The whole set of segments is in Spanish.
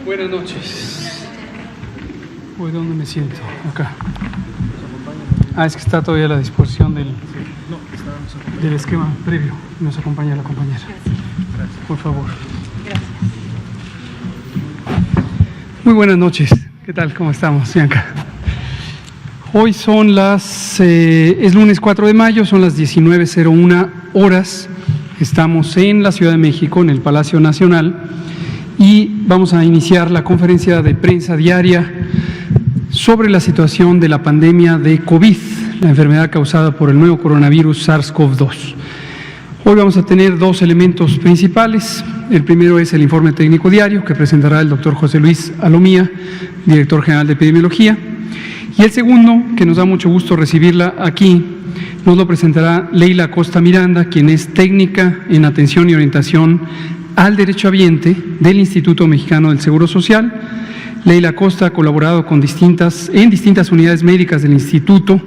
Buenas noches. Uy, ¿dónde me siento? Acá. Es que está todavía a la disposición del esquema previo. Nos acompaña la compañera. Gracias. Por favor. Gracias. Muy buenas noches. ¿Qué tal? ¿Cómo estamos, Bianca? Hoy son es lunes 4 de mayo, son las 19:01 horas. Estamos en la Ciudad de México, en el Palacio Nacional, y vamos a iniciar la conferencia de prensa diaria sobre la situación de la pandemia de COVID, la enfermedad causada por el nuevo coronavirus SARS-CoV-2. Hoy vamos a tener dos elementos principales. El primero es el informe técnico diario que presentará el doctor José Luis Alomía, director general de epidemiología. Y el segundo, que nos da mucho gusto recibirla aquí, nos lo presentará Leila Acosta Miranda, quien es técnica en atención y orientación al derechohabiente del Instituto Mexicano del Seguro Social. Leila Acosta ha colaborado en distintas unidades médicas del instituto,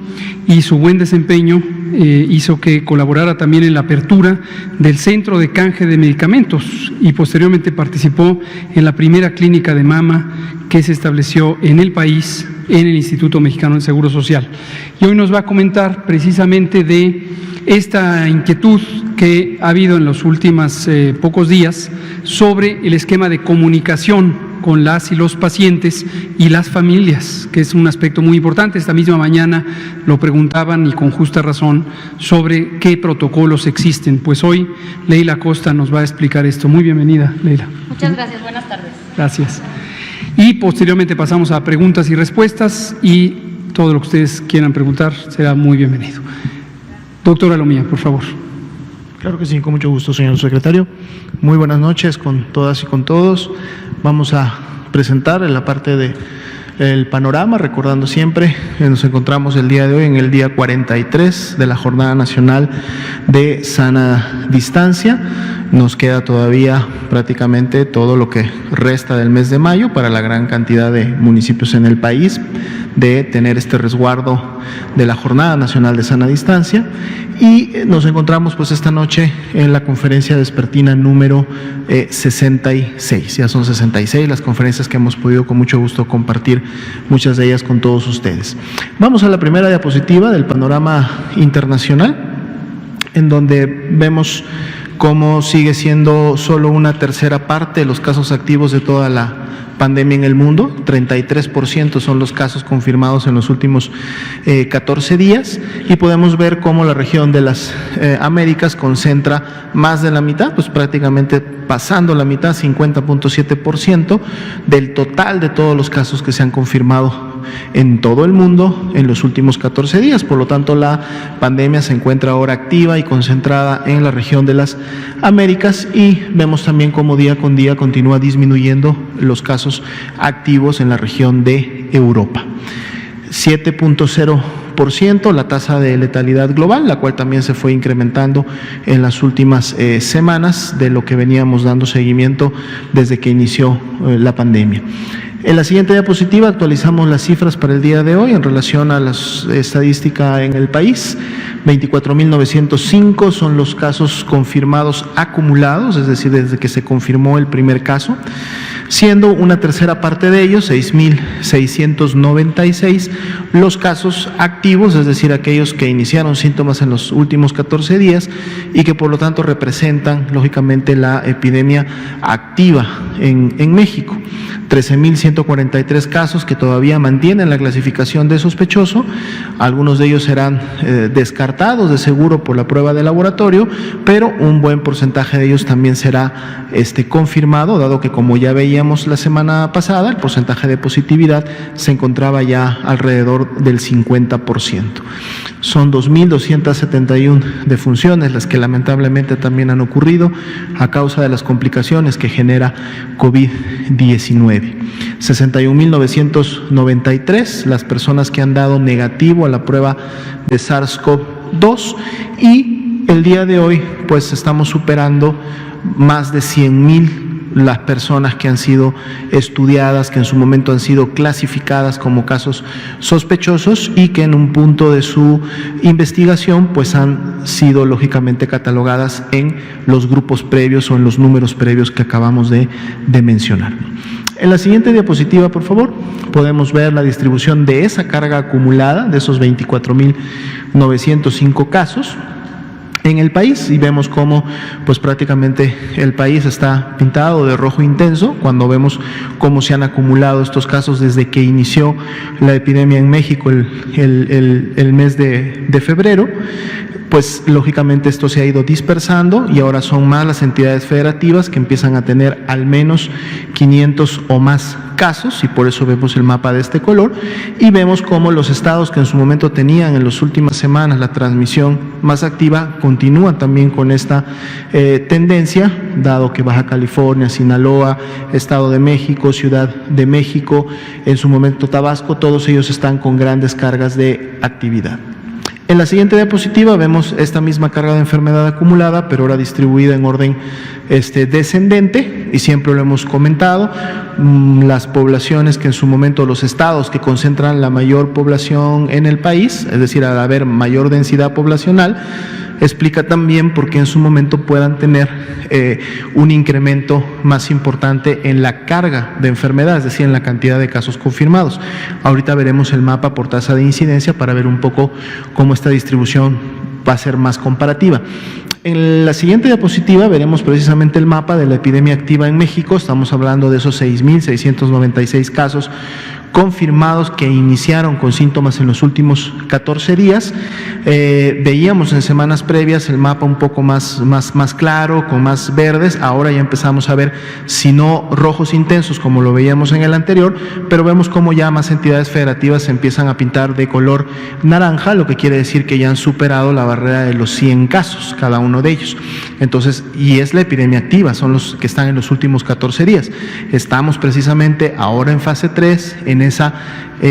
y su buen desempeño hizo que colaborara también en la apertura del Centro de Canje de Medicamentos, y posteriormente participó en la primera clínica de mama que se estableció en el país en el Instituto Mexicano del Seguro Social. Y hoy nos va a comentar precisamente de esta inquietud que ha habido en los últimos pocos días sobre el esquema de comunicación con las y los pacientes y las familias, que es un aspecto muy importante. Esta misma mañana lo preguntaban, y con justa razón, sobre qué protocolos existen. Pues hoy Leila Acosta nos va a explicar esto. Muy bienvenida, Leila. Muchas gracias, buenas tardes. Gracias. Y posteriormente pasamos a preguntas y respuestas, y todo lo que ustedes quieran preguntar será muy bienvenido. Doctora Alomía, por favor. Claro que sí, con mucho gusto, señor secretario. Muy buenas noches con todas y con todos. Vamos a presentar en la parte del panorama, recordando siempre que nos encontramos el día de hoy en el día 43 de la Jornada Nacional de Sana Distancia. Nos queda todavía prácticamente todo lo que resta del mes de mayo para la gran cantidad de municipios en el país de tener este resguardo de la Jornada Nacional de Sana Distancia, y nos encontramos pues esta noche en la conferencia vespertina número 66. Ya son 66 las conferencias que hemos podido con mucho gusto compartir, muchas de ellas con todos ustedes. Vamos a la primera diapositiva del panorama internacional, en donde vemos cómo sigue siendo solo una tercera parte de los casos activos de toda la pandemia en el mundo. 33% son los casos confirmados en los últimos 14 días, y podemos ver cómo la región de las Américas concentra más de la mitad, pues prácticamente pasando la mitad, 50.7% del total de todos los casos que se han confirmado en todo el mundo en los últimos 14 días. Por lo tanto, la pandemia se encuentra ahora activa y concentrada en la región de las Américas, y vemos también cómo día con día continúa disminuyendo los casos activos en la región de Europa. 7.0% la tasa de letalidad global, la cual también se fue incrementando en las últimas semanas, de lo que veníamos dando seguimiento desde que inició la pandemia. En la siguiente diapositiva actualizamos las cifras para el día de hoy en relación a la estadística en el país. 24.905 son los casos confirmados acumulados, es decir, desde que se confirmó el primer caso, siendo una tercera parte de ellos, 6.696, los casos activos, es decir, aquellos que iniciaron síntomas en los últimos 14 días y que por lo tanto representan lógicamente la epidemia activa en México. 13.143 casos que todavía mantienen la clasificación de sospechoso. Algunos de ellos serán descartados de seguro por la prueba de laboratorio, pero un buen porcentaje de ellos también será confirmado, dado que, como ya veíamos la semana pasada, el porcentaje de positividad se encontraba ya alrededor del 50%. Son 2.271 defunciones las que lamentablemente también han ocurrido a causa de las complicaciones que genera COVID-19. 61.993 las personas que han dado negativo a la prueba de SARS-CoV-2 y el día de hoy pues estamos superando más de 100.000 las personas que han sido estudiadas, que en su momento han sido clasificadas como casos sospechosos y que en un punto de su investigación pues han sido lógicamente catalogadas en los grupos previos o en los números previos que acabamos de mencionar. En la siguiente diapositiva, por favor, podemos ver la distribución de esa carga acumulada, de esos 24.905 casos en el país, y vemos cómo pues prácticamente el país está pintado de rojo intenso cuando vemos cómo se han acumulado estos casos desde que inició la epidemia en México el mes de febrero. Pues lógicamente esto se ha ido dispersando y ahora son más las entidades federativas que empiezan a tener al menos 500 o más casos, y por eso vemos el mapa de este color, y vemos cómo los estados que en su momento tenían en las últimas semanas la transmisión más activa continúan también con esta tendencia, dado que Baja California, Sinaloa, Estado de México, Ciudad de México, en su momento Tabasco, todos ellos están con grandes cargas de actividad. En la siguiente diapositiva vemos esta misma carga de enfermedad acumulada, pero ahora distribuida en orden descendente, y siempre lo hemos comentado, las poblaciones que en su momento, los estados que concentran la mayor población en el país, es decir, al haber mayor densidad poblacional, explica también por qué en su momento puedan tener un incremento más importante en la carga de enfermedad, es decir, en la cantidad de casos confirmados. Ahorita veremos el mapa por tasa de incidencia para ver un poco cómo esta distribución va a ser más comparativa. En la siguiente diapositiva veremos precisamente el mapa de la epidemia activa en México. Estamos hablando de esos 6.696 casos confirmados que iniciaron con síntomas en los últimos 14 días. Veíamos en semanas previas el mapa un poco más claro, con más verdes. Ahora ya empezamos a ver, si no rojos intensos como lo veíamos en el anterior, pero vemos cómo ya más entidades federativas se empiezan a pintar de color naranja, lo que quiere decir que ya han superado la barrera de los 100 casos, cada uno de ellos. Entonces, y es la epidemia activa, son los que están en los últimos 14 días. Estamos precisamente ahora en fase 3, en esa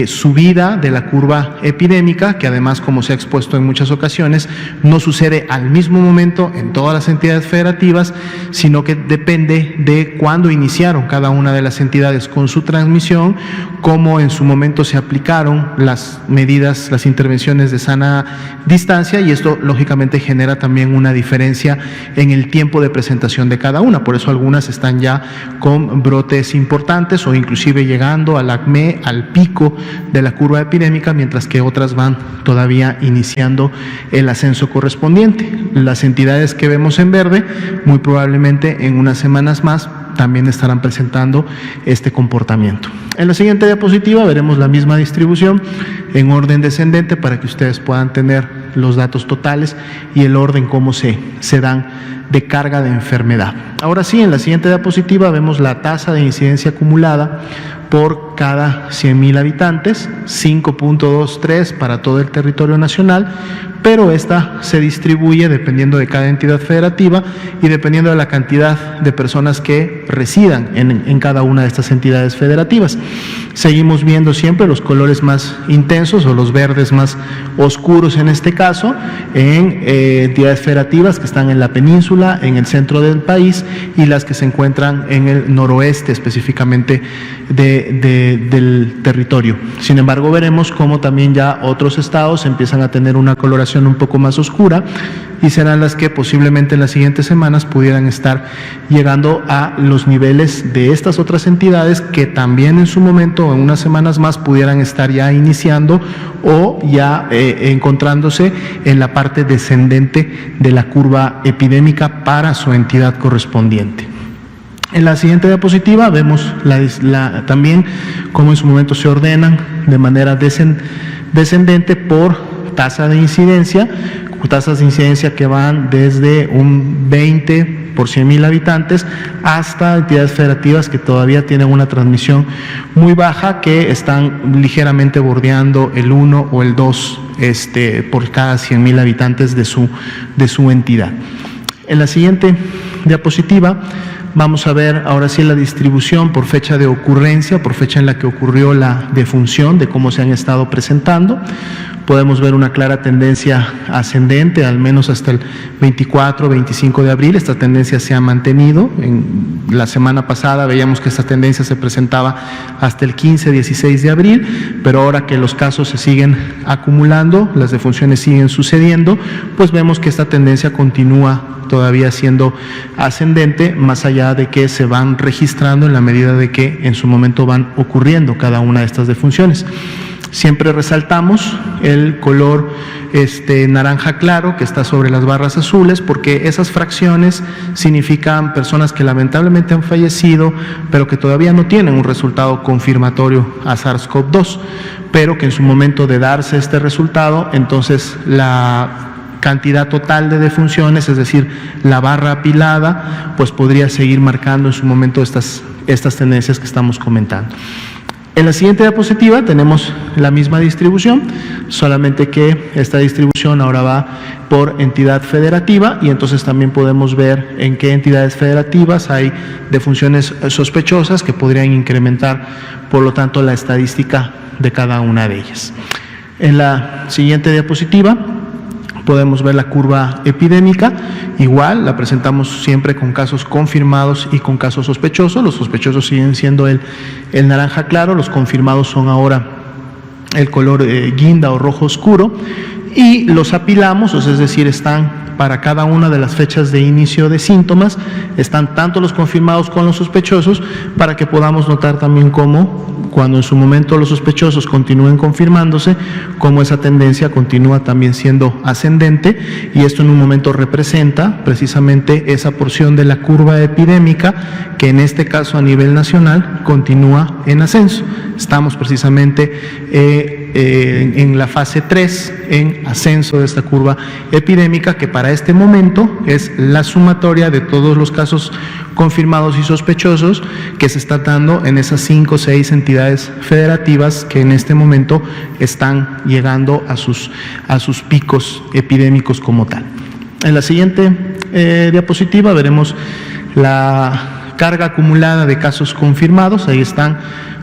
subida de la curva epidémica, que además, como se ha expuesto en muchas ocasiones, no sucede al mismo momento en todas las entidades federativas, sino que depende de cuándo iniciaron cada una de las entidades con su transmisión, cómo en su momento se aplicaron las medidas, las intervenciones de sana distancia, y esto lógicamente genera también una diferencia en el tiempo de presentación de cada una. Por eso algunas están ya con brotes importantes o inclusive llegando al acme, al pico de la curva epidémica, mientras que otras van todavía iniciando el ascenso correspondiente. Las entidades que vemos en verde, muy probablemente en unas semanas más, también estarán presentando este comportamiento. En la siguiente diapositiva veremos la misma distribución en orden descendente para que ustedes puedan tener los datos totales y el orden cómo se dan de carga de enfermedad. Ahora sí, en la siguiente diapositiva vemos la tasa de incidencia acumulada por cada 100.000 habitantes, 5.23 para todo el territorio nacional, pero esta se distribuye dependiendo de cada entidad federativa y dependiendo de la cantidad de personas que residan en cada una de estas entidades federativas. Seguimos viendo siempre los colores más intensos o los verdes más oscuros en este caso, en entidades federativas que están en la península, en el centro del país, y las que se encuentran en el noroeste específicamente del territorio. Sin embargo, veremos cómo también ya otros estados empiezan a tener una coloración un poco más oscura, y serán las que posiblemente en las siguientes semanas pudieran estar llegando a los niveles de estas otras entidades que también en su momento, en unas semanas más, pudieran estar ya iniciando o ya encontrándose en la parte descendente de la curva epidémica para su entidad correspondiente. En la siguiente diapositiva vemos también cómo en su momento se ordenan de manera descendente por tasa de incidencia, tasas de incidencia que van desde un 20 por 100,000 habitantes hasta entidades federativas que todavía tienen una transmisión muy baja, que están ligeramente bordeando el 1 o el 2 por cada 100,000 habitantes de su entidad. En la siguiente diapositiva vamos a ver ahora sí la distribución por fecha de ocurrencia, por fecha en la que ocurrió la defunción, de cómo se han estado presentando. Podemos ver una clara tendencia ascendente, al menos hasta el 24, 25 de abril. Esta tendencia se ha mantenido. En la semana pasada veíamos que esta tendencia se presentaba hasta el 15, 16 de abril, pero ahora que los casos se siguen acumulando, las defunciones siguen sucediendo, pues vemos que esta tendencia continúa todavía siendo ascendente, más allá de que se van registrando en la medida de que en su momento van ocurriendo cada una de estas defunciones. Siempre resaltamos el color naranja claro que está sobre las barras azules, porque esas fracciones significan personas que lamentablemente han fallecido, pero que todavía no tienen un resultado confirmatorio a SARS-CoV-2, pero que en su momento de darse este resultado, entonces la cantidad total de defunciones, es decir, la barra apilada, pues podría seguir marcando en su momento estas tendencias que estamos comentando. En la siguiente diapositiva tenemos la misma distribución, solamente que esta distribución ahora va por entidad federativa, y entonces también podemos ver en qué entidades federativas hay defunciones sospechosas que podrían incrementar, por lo tanto, la estadística de cada una de ellas. En la siguiente diapositiva podemos ver la curva epidémica. Igual la presentamos siempre con casos confirmados y con casos sospechosos. Los sospechosos siguen siendo el naranja claro, los confirmados son ahora el color guinda o rojo oscuro, y los apilamos, es decir, están para cada una de las fechas de inicio de síntomas, están tanto los confirmados como los sospechosos, para que podamos notar también cómo, cuando en su momento los sospechosos continúen confirmándose, cómo esa tendencia continúa también siendo ascendente, y esto en un momento representa precisamente esa porción de la curva epidémica que en este caso a nivel nacional continúa en ascenso. Estamos precisamente en la fase 3, en ascenso de esta curva epidémica, que para este momento es la sumatoria de todos los casos confirmados y sospechosos que se está dando en esas 5 o 6 entidades federativas que en este momento están llegando a sus picos epidémicos como tal. En la siguiente diapositiva veremos la carga acumulada de casos confirmados. Ahí están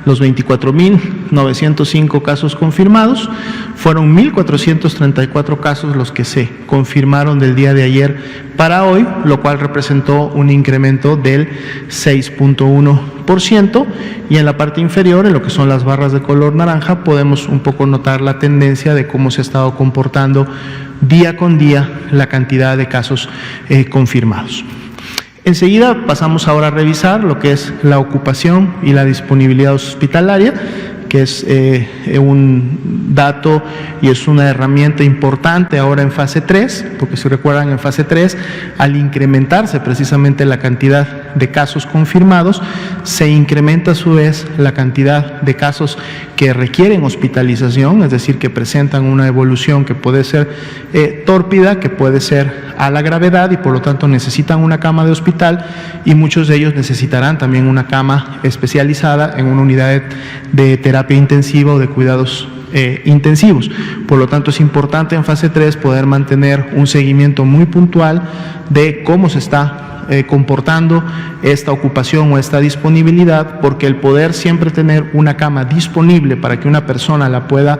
los 24.905 casos confirmados. Fueron 1.434 casos los que se confirmaron del día de ayer para hoy, lo cual representó un incremento del 6.1%, y en la parte inferior, en lo que son las barras de color naranja, podemos un poco notar la tendencia de cómo se ha estado comportando día con día la cantidad de casos confirmados. Enseguida pasamos ahora a revisar lo que es la ocupación y la disponibilidad hospitalaria, que es un dato y es una herramienta importante ahora en fase 3, porque si recuerdan, en fase 3, al incrementarse precisamente la cantidad de casos confirmados, se incrementa a su vez la cantidad de casos que requieren hospitalización, es decir, que presentan una evolución que puede ser tórpida, que puede ser a la gravedad, y por lo tanto necesitan una cama de hospital, y muchos de ellos necesitarán también una cama especializada en una unidad de terapia intensiva o de cuidados intensivos. Por lo tanto, es importante en fase 3 poder mantener un seguimiento muy puntual de cómo se está comportando esta ocupación o esta disponibilidad, porque el poder siempre tener una cama disponible para que una persona la pueda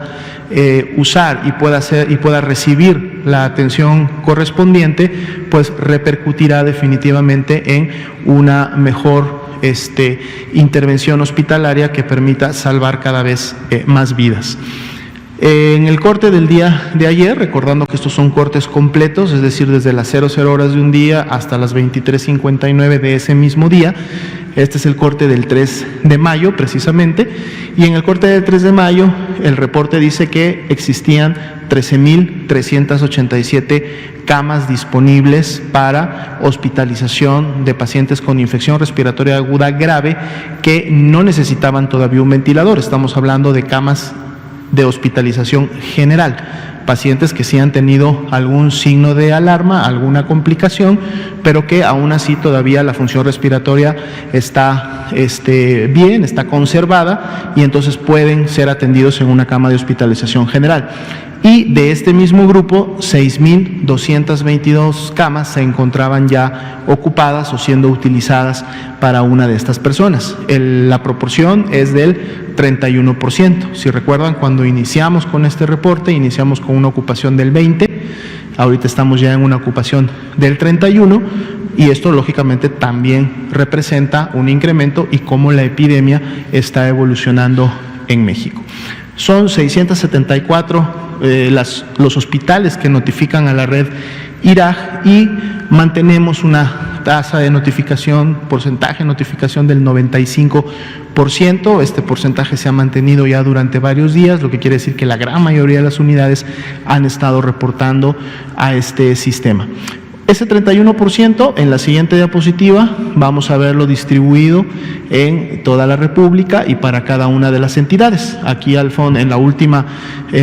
usar y pueda recibir la atención correspondiente, pues repercutirá definitivamente en una mejor intervención hospitalaria que permita salvar cada vez más vidas. En el corte del día de ayer, recordando que estos son cortes completos, es decir, desde las 00 horas de un día hasta las 23:59 de ese mismo día, este es el corte del 3 de mayo precisamente, y en el corte del 3 de mayo el reporte dice que existían 13.387 camas disponibles para hospitalización de pacientes con infección respiratoria aguda grave que no necesitaban todavía un ventilador. Estamos hablando de camas de hospitalización general, pacientes que sí han tenido algún signo de alarma, alguna complicación, pero que aún así todavía la función respiratoria está bien, está conservada, y entonces pueden ser atendidos en una cama de hospitalización general. Y de este mismo grupo, 6.222 camas se encontraban ya ocupadas o siendo utilizadas para una de estas personas. La proporción es del 31%. Si recuerdan, cuando iniciamos con este reporte, iniciamos con una ocupación del 20%, ahorita estamos ya en una ocupación del 31%, y esto lógicamente también representa un incremento y cómo la epidemia está evolucionando en México. Son 674 los hospitales que notifican a la red IRAG, y mantenemos una tasa de notificación, porcentaje de notificación del 95%. Este porcentaje se ha mantenido ya durante varios días, lo que quiere decir que la gran mayoría de las unidades han estado reportando a este sistema. Ese 31%, en la siguiente diapositiva, vamos a verlo distribuido en toda la República y para cada una de las entidades. Aquí al fondo, en la última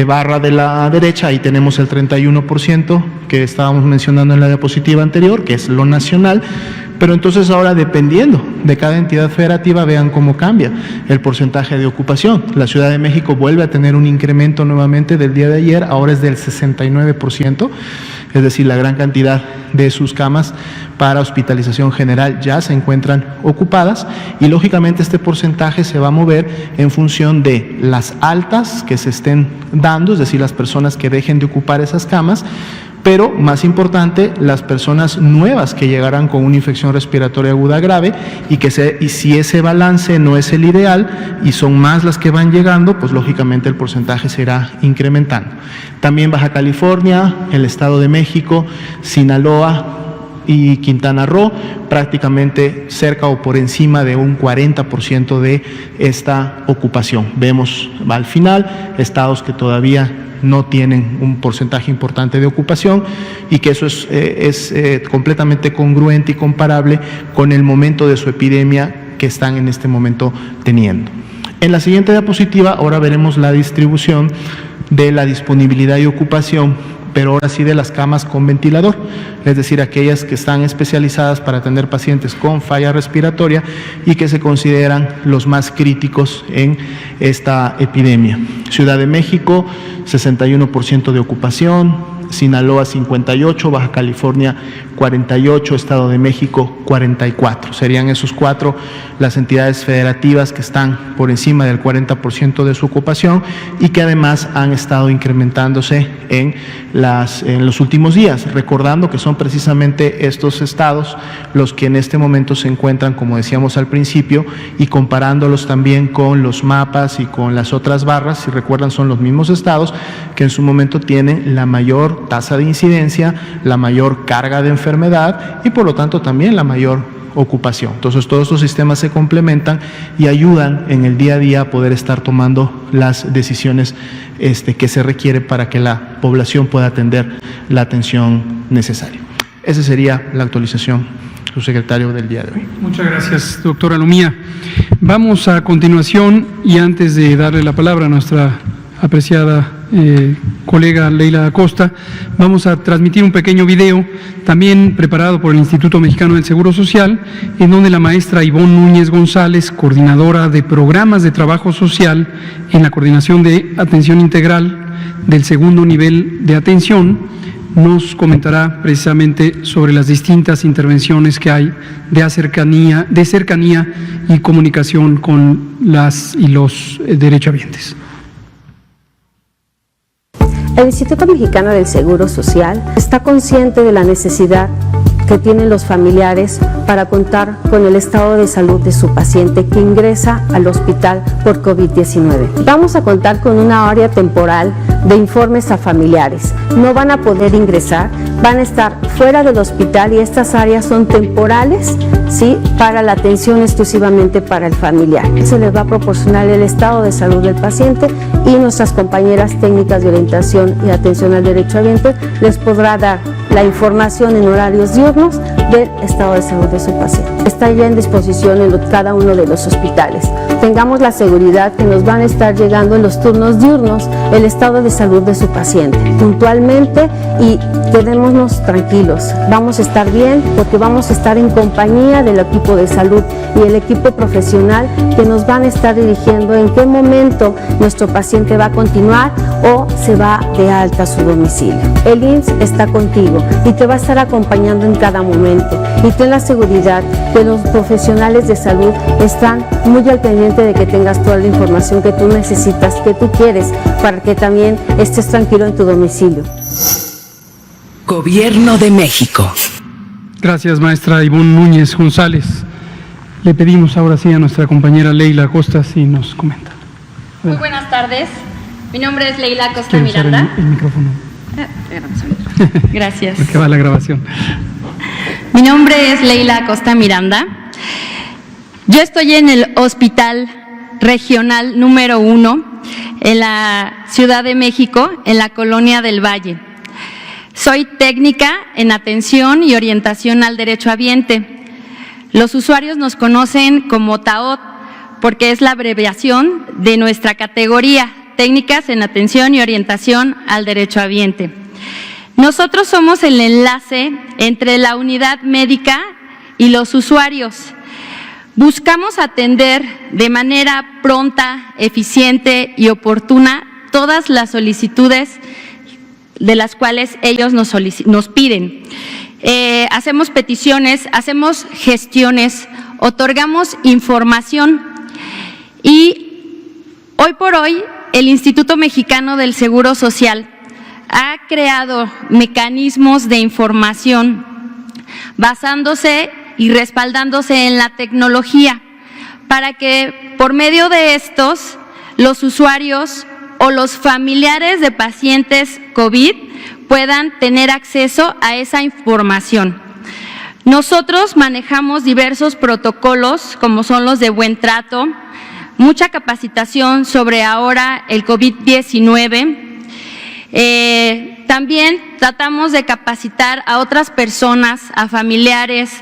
barra de la derecha, ahí tenemos el 31% que estábamos mencionando en la diapositiva anterior, que es lo nacional. Pero entonces ahora, dependiendo de cada entidad federativa, vean cómo cambia el porcentaje de ocupación. La Ciudad de México vuelve a tener un incremento nuevamente del día de ayer, ahora es del 69%, es decir, la gran cantidad de sus camas para hospitalización general ya se encuentran ocupadas, y lógicamente este porcentaje se va a mover en función de las altas que se estén dando, es decir, las personas que dejen de ocupar esas camas, pero más importante, las personas nuevas que llegarán con una infección respiratoria aguda grave, y si ese balance no es el ideal y son más las que van llegando, pues lógicamente el porcentaje se irá incrementando. También Baja California, el Estado de México, Sinaloa y Quintana Roo, prácticamente cerca o por encima de un 40% de esta ocupación. Vemos al final estados que todavía no tienen un porcentaje importante de ocupación, y que eso es completamente congruente y comparable con el momento de su epidemia que están en este momento teniendo. En la siguiente diapositiva ahora veremos la distribución de la disponibilidad y ocupación, pero ahora sí de las camas con ventilador, es decir, aquellas que están especializadas para atender pacientes con falla respiratoria y que se consideran los más críticos en esta epidemia. Ciudad de México, 61% de ocupación, Sinaloa 58%, Baja California 48%, Estado de México 44%. Serían esos cuatro las entidades federativas que están por encima del 40% de su ocupación, y que además han estado incrementándose en los últimos días, recordando que son precisamente estos estados los que en este momento se encuentran, como decíamos al principio, y comparándolos también con los mapas y con las otras barras, si recuerdan, son los mismos estados que en su momento tienen la mayor tasa de incidencia, la mayor carga de enfermedad y por lo tanto también la mayor ocupación. Entonces todos estos sistemas se complementan y ayudan en el día a día a poder estar tomando las decisiones que se requiere para que la población pueda atender la atención necesaria. Esa sería la actualización, subsecretario, del día de hoy. Muchas gracias, doctora Lumía. Vamos a continuación, y antes de darle la palabra a nuestra apreciada colega Leila Acosta, vamos a transmitir un pequeño video también preparado por el Instituto Mexicano del Seguro Social, en donde la maestra Ivonne Núñez González, coordinadora de programas de trabajo social en la Coordinación de Atención Integral del segundo nivel de atención, nos comentará precisamente sobre las distintas intervenciones que hay de cercanía y comunicación con las y los derechohabientes. El Instituto Mexicano del Seguro Social está consciente de la necesidad que tienen los familiares para contar con el estado de salud de su paciente que ingresa al hospital por COVID-19. Vamos a contar con una área temporal de informes a familiares. No van a poder ingresar, van a estar fuera del hospital, y estas áreas son temporales, ¿sí?, para la atención exclusivamente para el familiar. Se les va a proporcionar el estado de salud del paciente, y nuestras compañeras técnicas de orientación y atención al derechohabiente les podrá dar la información en horarios diurnos del estado de salud de su paciente. Está ya en disposición en cada uno de los hospitales. Tengamos la seguridad que nos van a estar llegando en los turnos diurnos el estado de salud de su paciente puntualmente, y quedémonos tranquilos, vamos a estar bien porque vamos a estar en compañía del equipo de salud y el equipo profesional que nos van a estar dirigiendo en qué momento nuestro paciente va a continuar o se va de alta a su domicilio. El IMSS está contigo y te va a estar acompañando en cada momento, y ten la seguridad que los profesionales de salud están muy al pendiente de que tengas toda la información que tú necesitas, que tú quieres, para que también estés tranquilo en tu domicilio. Gobierno de México. Gracias, maestra Ivonne Núñez González. Le pedimos ahora sí a nuestra compañera Leila Acosta si nos comenta. Muy buenas tardes. Mi nombre es Leila Acosta Quiero usar Miranda. el micrófono. Gracias. Porque va la grabación. Mi nombre es Leila Acosta Miranda. Yo estoy en el Hospital Regional número 1 en la Ciudad de México, en la Colonia del Valle. Soy técnica en atención y orientación al derechohabiente. Los usuarios nos conocen como TAOT porque es la abreviación de nuestra categoría, técnicas en atención y orientación al derechohabiente. Nosotros somos el enlace entre la unidad médica y los usuarios. Buscamos atender de manera pronta, eficiente y oportuna todas las solicitudes de las cuales ellos nos piden. Hacemos peticiones, hacemos gestiones, otorgamos información, y hoy por hoy el Instituto Mexicano del Seguro Social ha creado mecanismos de información basándose y respaldándose en la tecnología para que por medio de estos los usuarios o los familiares de pacientes COVID puedan tener acceso a esa información. Nosotros manejamos diversos protocolos como son los de buen trato, mucha capacitación sobre ahora el COVID-19. También tratamos de capacitar a otras personas, a familiares,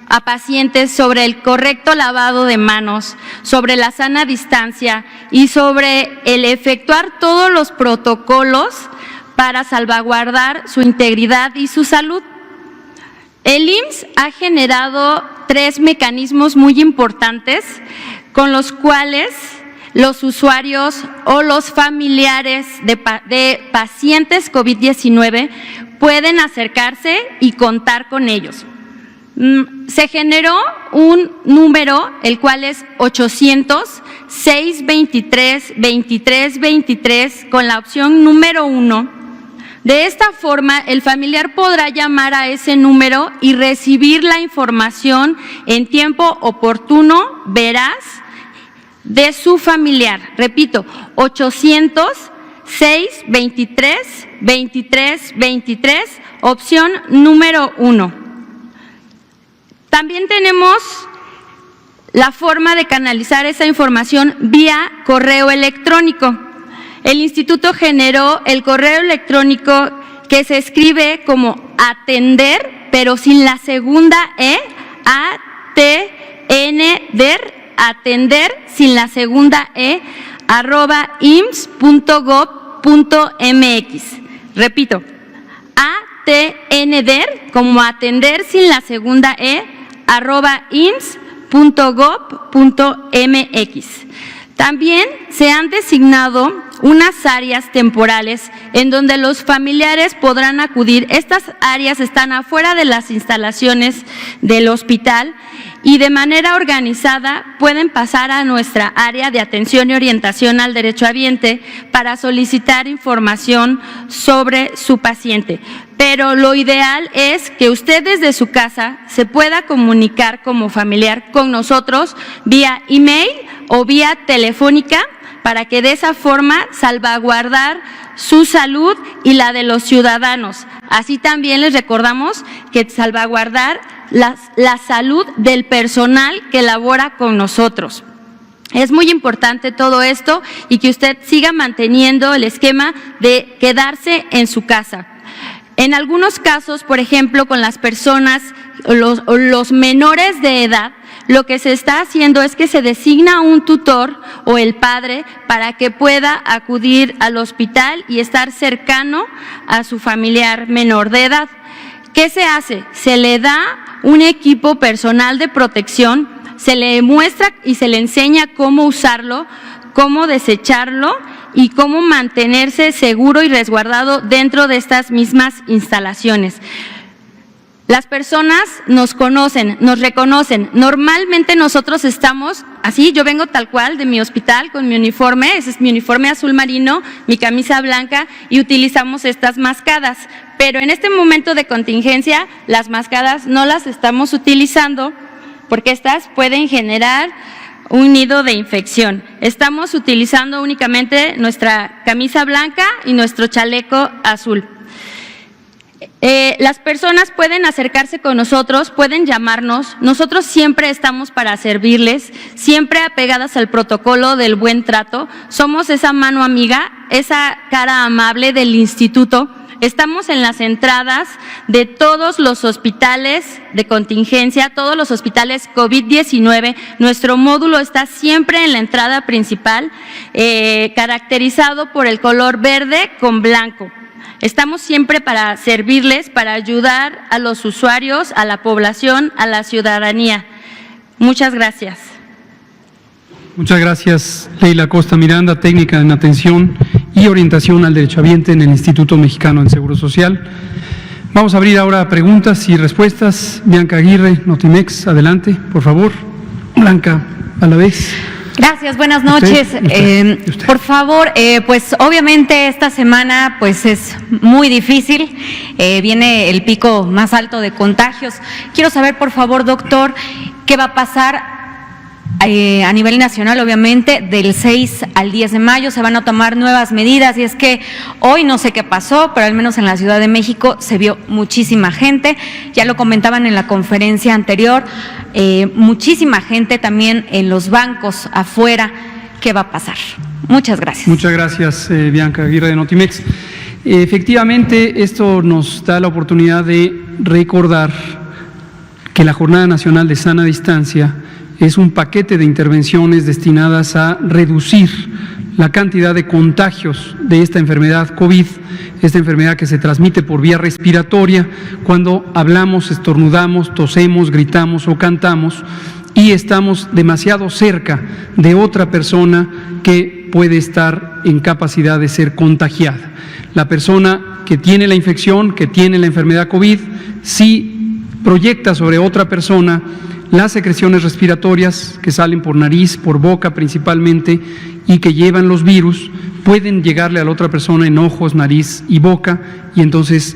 a pacientes sobre el correcto lavado de manos, sobre la sana distancia y sobre el efectuar todos los protocolos para salvaguardar su integridad y su salud. El IMSS ha generado 3 mecanismos muy importantes con los cuales los usuarios o los familiares de pacientes COVID-19 pueden acercarse y contar con ellos. Se generó un número, el cual es 800-623-2323 con la opción número 1. De esta forma, el familiar podrá llamar a ese número y recibir la información en tiempo oportuno, veraz, de su familiar. Repito, 800-623-2323, opción número 1. También tenemos la forma de canalizar esa información vía correo electrónico. El instituto generó el correo electrónico que se escribe como atender, pero sin la segunda E, atender, atender sin la segunda E, @ims.gov.mx. Repito, atender como atender sin la segunda E, @ims.gov.mx. También se han designado unas áreas temporales en donde los familiares podrán acudir. Estas áreas están afuera de las instalaciones del hospital y de manera organizada pueden pasar a nuestra área de atención y orientación al derechohabiente para solicitar información sobre su paciente. Pero lo ideal es que usted desde su casa se pueda comunicar como familiar con nosotros vía email o vía telefónica para que de esa forma salvaguardar su salud y la de los ciudadanos. Así también les recordamos que salvaguardar la salud del personal que labora con nosotros. Es muy importante todo esto y que usted siga manteniendo el esquema de quedarse en su casa. En algunos casos, por ejemplo, con las personas o los menores de edad, lo que se está haciendo es que se designa un tutor o el padre para que pueda acudir al hospital y estar cercano a su familiar menor de edad. ¿Qué se hace? Se le da un equipo personal de protección, se le muestra y se le enseña cómo usarlo, cómo desecharlo y cómo mantenerse seguro y resguardado dentro de estas mismas instalaciones. Las personas nos conocen, nos reconocen. Normalmente nosotros estamos así, yo vengo tal cual de mi hospital con mi uniforme, ese es mi uniforme azul marino, mi camisa blanca y utilizamos estas mascadas. Pero en este momento de contingencia, las mascadas no las estamos utilizando porque estas pueden generar un nido de infección. Estamos utilizando únicamente nuestra camisa blanca y nuestro chaleco azul. Las personas pueden acercarse con nosotros, pueden llamarnos, nosotros siempre estamos para servirles, siempre apegadas al protocolo del buen trato, somos esa mano amiga, esa cara amable del instituto. Estamos en las entradas de todos los hospitales de contingencia, todos los hospitales COVID-19. Nuestro módulo está siempre en la entrada principal, caracterizado por el color verde con blanco. Estamos siempre para servirles, para ayudar a los usuarios, a la población, a la ciudadanía. Muchas gracias. Muchas gracias, Leila Costa Miranda, técnica en atención y orientación al derechohabiente en el Instituto Mexicano del Seguro Social. Vamos a abrir ahora preguntas y respuestas. Bianca Aguirre, Notimex, adelante, por favor. Blanca, a la vez. Gracias, buenas noches. Usted. Por favor, pues obviamente esta semana pues es muy difícil, viene el pico más alto de contagios. Quiero saber, por favor, doctor, qué va a pasar a nivel nacional, obviamente, del 6 al 10 de mayo se van a tomar nuevas medidas y es que hoy no sé qué pasó, pero al menos en la Ciudad de México se vio muchísima gente, ya lo comentaban en la conferencia anterior, muchísima gente también en los bancos afuera. ¿Qué va a pasar? Muchas gracias. Muchas gracias, Bianca Aguirre de Notimex. Efectivamente, esto nos da la oportunidad de recordar que la Jornada Nacional de Sana Distancia es un paquete de intervenciones destinadas a reducir la cantidad de contagios de esta enfermedad COVID, esta enfermedad que se transmite por vía respiratoria cuando hablamos, estornudamos, tosemos, gritamos o cantamos y estamos demasiado cerca de otra persona que puede estar en capacidad de ser contagiada. La persona que tiene la infección, que tiene la enfermedad COVID, si proyecta sobre otra persona las secreciones respiratorias que salen por nariz, por boca principalmente, y que llevan los virus, pueden llegarle a la otra persona en ojos, nariz y boca, y entonces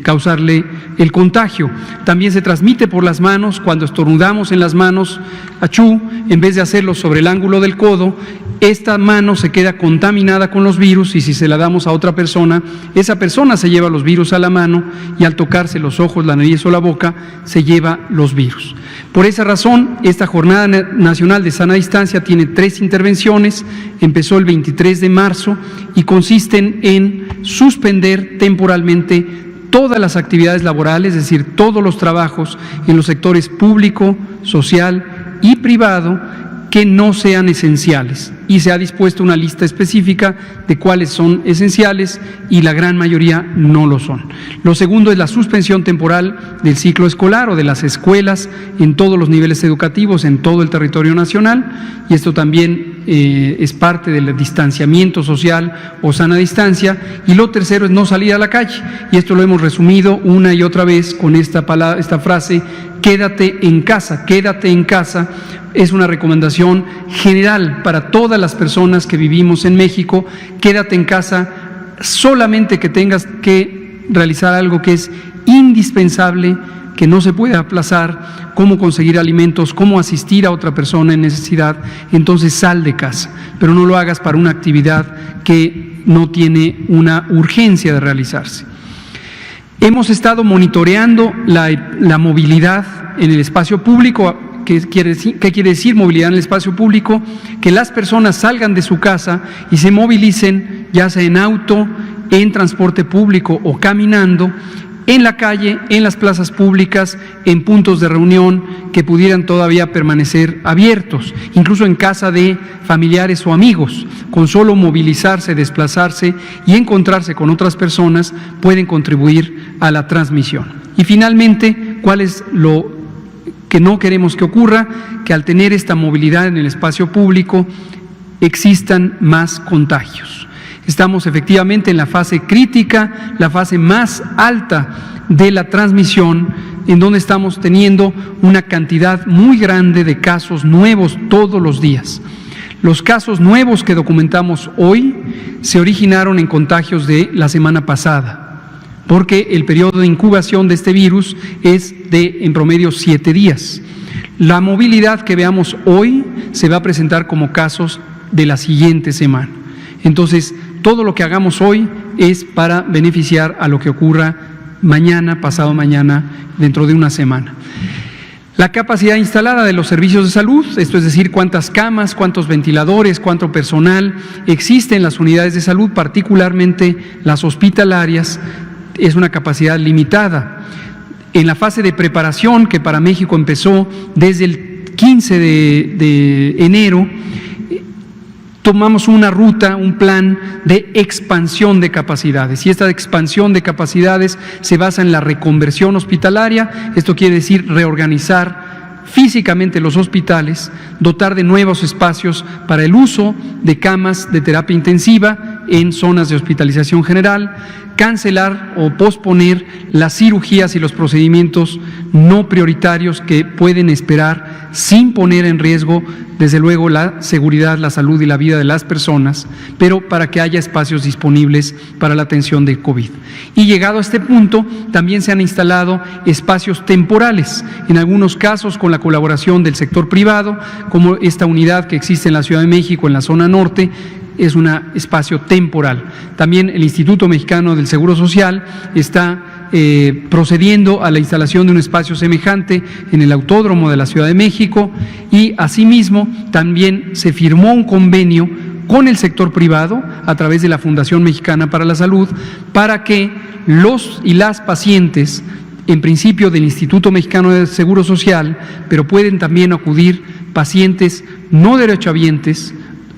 causarle el contagio. También se transmite por las manos, cuando estornudamos en las manos, achú, en vez de hacerlo sobre el ángulo del codo, esta mano se queda contaminada con los virus y si se la damos a otra persona, esa persona se lleva los virus a la mano y al tocarse los ojos, la nariz o la boca, se lleva los virus. Por esa razón, esta Jornada Nacional de Sana Distancia tiene 3 intervenciones, empezó el 23 de marzo y consisten en suspender temporalmente todas las actividades laborales, es decir, todos los trabajos en los sectores público, social y privado que no sean esenciales. Y se ha dispuesto una lista específica de cuáles son esenciales y la gran mayoría no lo son. Lo segundo es la suspensión temporal del ciclo escolar o de las escuelas en todos los niveles educativos, en todo el territorio nacional, y esto también es parte del distanciamiento social o sana distancia. Y lo tercero es no salir a la calle, y esto lo hemos resumido una y otra vez con esta frase: quédate en casa, quédate en casa. Es una recomendación general para todas las personas que vivimos en México. Quédate en casa solamente que tengas que realizar algo que es indispensable, que no se puede aplazar, cómo conseguir alimentos, cómo asistir a otra persona en necesidad. Entonces sal de casa, pero no lo hagas para una actividad que no tiene una urgencia de realizarse. Hemos estado monitoreando la movilidad en el espacio público. ¿Qué quiere decir movilidad en el espacio público? Que las personas salgan de su casa y se movilicen, ya sea en auto, en transporte público o caminando, en la calle, en las plazas públicas, en puntos de reunión que pudieran todavía permanecer abiertos, incluso en casa de familiares o amigos. Con solo movilizarse, desplazarse y encontrarse con otras personas pueden contribuir a la transmisión. Y finalmente, ¿cuál es lo que no queremos que ocurra? Que al tener esta movilidad en el espacio público existan más contagios. Estamos efectivamente en la fase crítica, la fase más alta de la transmisión, en donde estamos teniendo una cantidad muy grande de casos nuevos todos los días. Los casos nuevos que documentamos hoy se originaron en contagios de la semana pasada, porque el periodo de incubación de este virus es de, en promedio, 7 días. La movilidad que veamos hoy se va a presentar como casos de la siguiente semana. Entonces, todo lo que hagamos hoy es para beneficiar a lo que ocurra mañana, pasado mañana, dentro de una semana. La capacidad instalada de los servicios de salud, esto es decir, cuántas camas, cuántos ventiladores, cuánto personal existe en las unidades de salud, particularmente las hospitalarias, es una capacidad limitada. En la fase de preparación, que para México empezó desde el 15 de enero, tomamos una ruta, un plan de expansión de capacidades, y esta expansión de capacidades se basa en la reconversión hospitalaria. Esto quiere decir reorganizar físicamente los hospitales, dotar de nuevos espacios para el uso de camas de terapia intensiva en zonas de hospitalización general, cancelar o posponer las cirugías y los procedimientos no prioritarios que pueden esperar sin poner en riesgo, desde luego, la seguridad, la salud y la vida de las personas, pero para que haya espacios disponibles para la atención de COVID. Y llegado a este punto, también se han instalado espacios temporales, en algunos casos con la colaboración del sector privado, como esta unidad que existe en la Ciudad de México, en la zona norte, es un espacio temporal. También el Instituto Mexicano del Seguro Social está procediendo a la instalación de un espacio semejante en el Autódromo de la Ciudad de México, y asimismo también se firmó un convenio con el sector privado a través de la Fundación Mexicana para la Salud para que los y las pacientes, en principio del Instituto Mexicano del Seguro Social, pero pueden también acudir pacientes no derechohabientes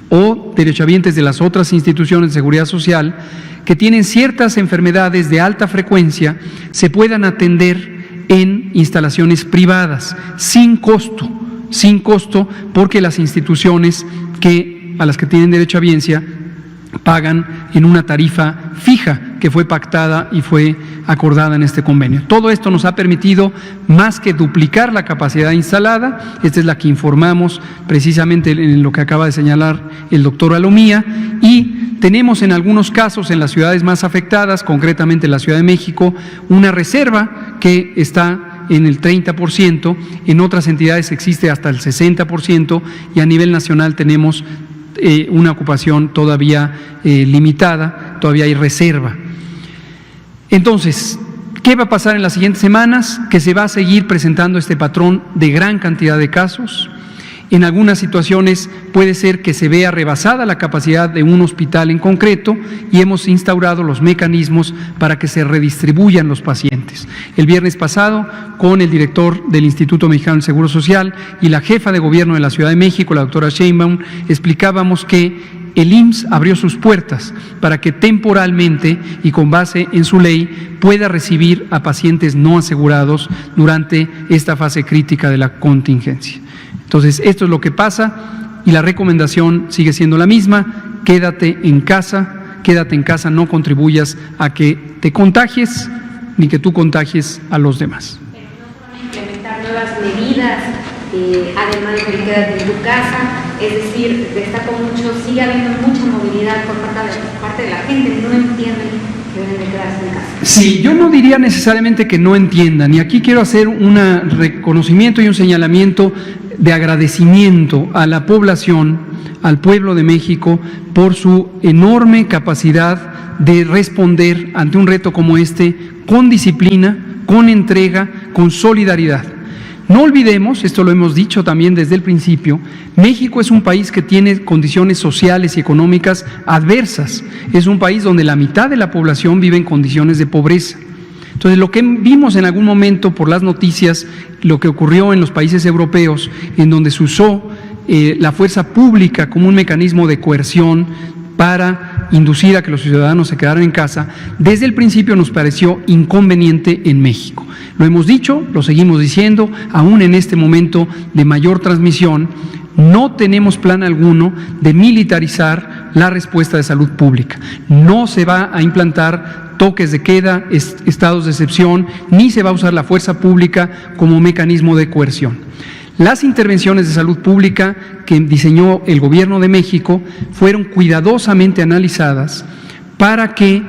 o derechohabientes de las otras instituciones de seguridad social que tienen ciertas enfermedades de alta frecuencia, se puedan atender en instalaciones privadas, sin costo, porque las instituciones a las que tienen derechohabiencia pagan en una tarifa fija que fue pactada y fue acordada en este convenio. Todo esto nos ha permitido más que duplicar la capacidad instalada. Esta es la que informamos precisamente en lo que acaba de señalar el doctor Alomía, y tenemos en algunos casos en las ciudades más afectadas, concretamente en la Ciudad de México, una reserva que está en el 30%, en otras entidades existe hasta el 60%, y a nivel nacional tenemos una ocupación todavía limitada, todavía hay reserva. Entonces, ¿qué va a pasar en las siguientes semanas? Que se va a seguir presentando este patrón de gran cantidad de casos. En algunas situaciones puede ser que se vea rebasada la capacidad de un hospital en concreto, y hemos instaurado los mecanismos para que se redistribuyan los pacientes. El viernes pasado, con el director del Instituto Mexicano del Seguro Social y la jefa de gobierno de la Ciudad de México, la doctora Sheinbaum, explicábamos que el IMSS abrió sus puertas para que temporalmente y con base en su ley pueda recibir a pacientes no asegurados durante esta fase crítica de la contingencia. Entonces, esto es lo que pasa, y la recomendación sigue siendo la misma: quédate en casa, no contribuyas a que te contagies ni que tú contagies a los demás. Pero no implementar nuevas medidas, además de que quédate en tu casa, es decir, destaco mucho, sigue habiendo mucha movilidad por parte de la gente, no entienden que deben de quedarse en casa. Sí, yo no diría necesariamente que no entiendan, y aquí quiero hacer un reconocimiento y un señalamiento de agradecimiento a la población, al pueblo de México, por su enorme capacidad de responder ante un reto como este con disciplina, con entrega, con solidaridad. No olvidemos, esto lo hemos dicho también desde el principio, México es un país que tiene condiciones sociales y económicas adversas. Es un país donde la mitad de la población vive en condiciones de pobreza. Entonces, lo que vimos en algún momento por las noticias, lo que ocurrió en los países europeos, en donde se usó la fuerza pública como un mecanismo de coerción para inducir a que los ciudadanos se quedaran en casa, desde el principio nos pareció inconveniente en México. Lo hemos dicho, lo seguimos diciendo, aún en este momento de mayor transmisión, no tenemos plan alguno de militarizar la respuesta de salud pública. No se va a implantar toques de queda, estados de excepción, ni se va a usar la fuerza pública como mecanismo de coerción. Las intervenciones de salud pública que diseñó el Gobierno de México fueron cuidadosamente analizadas para que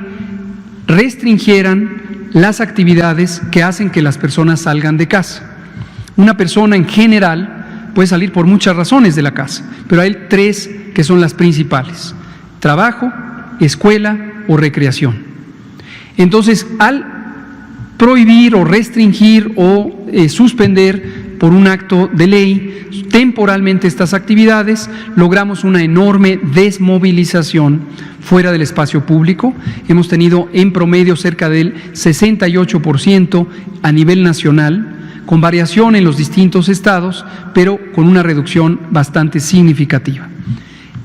restringieran las actividades que hacen que las personas salgan de casa. Una persona en general puede salir por muchas razones de la casa, pero hay 3 que son las principales: trabajo, escuela o recreación. Entonces, al prohibir o restringir o suspender por un acto de ley temporalmente estas actividades, logramos una enorme desmovilización fuera del espacio público. Hemos tenido en promedio cerca del 68% a nivel nacional, con variación en los distintos estados, pero con una reducción bastante significativa.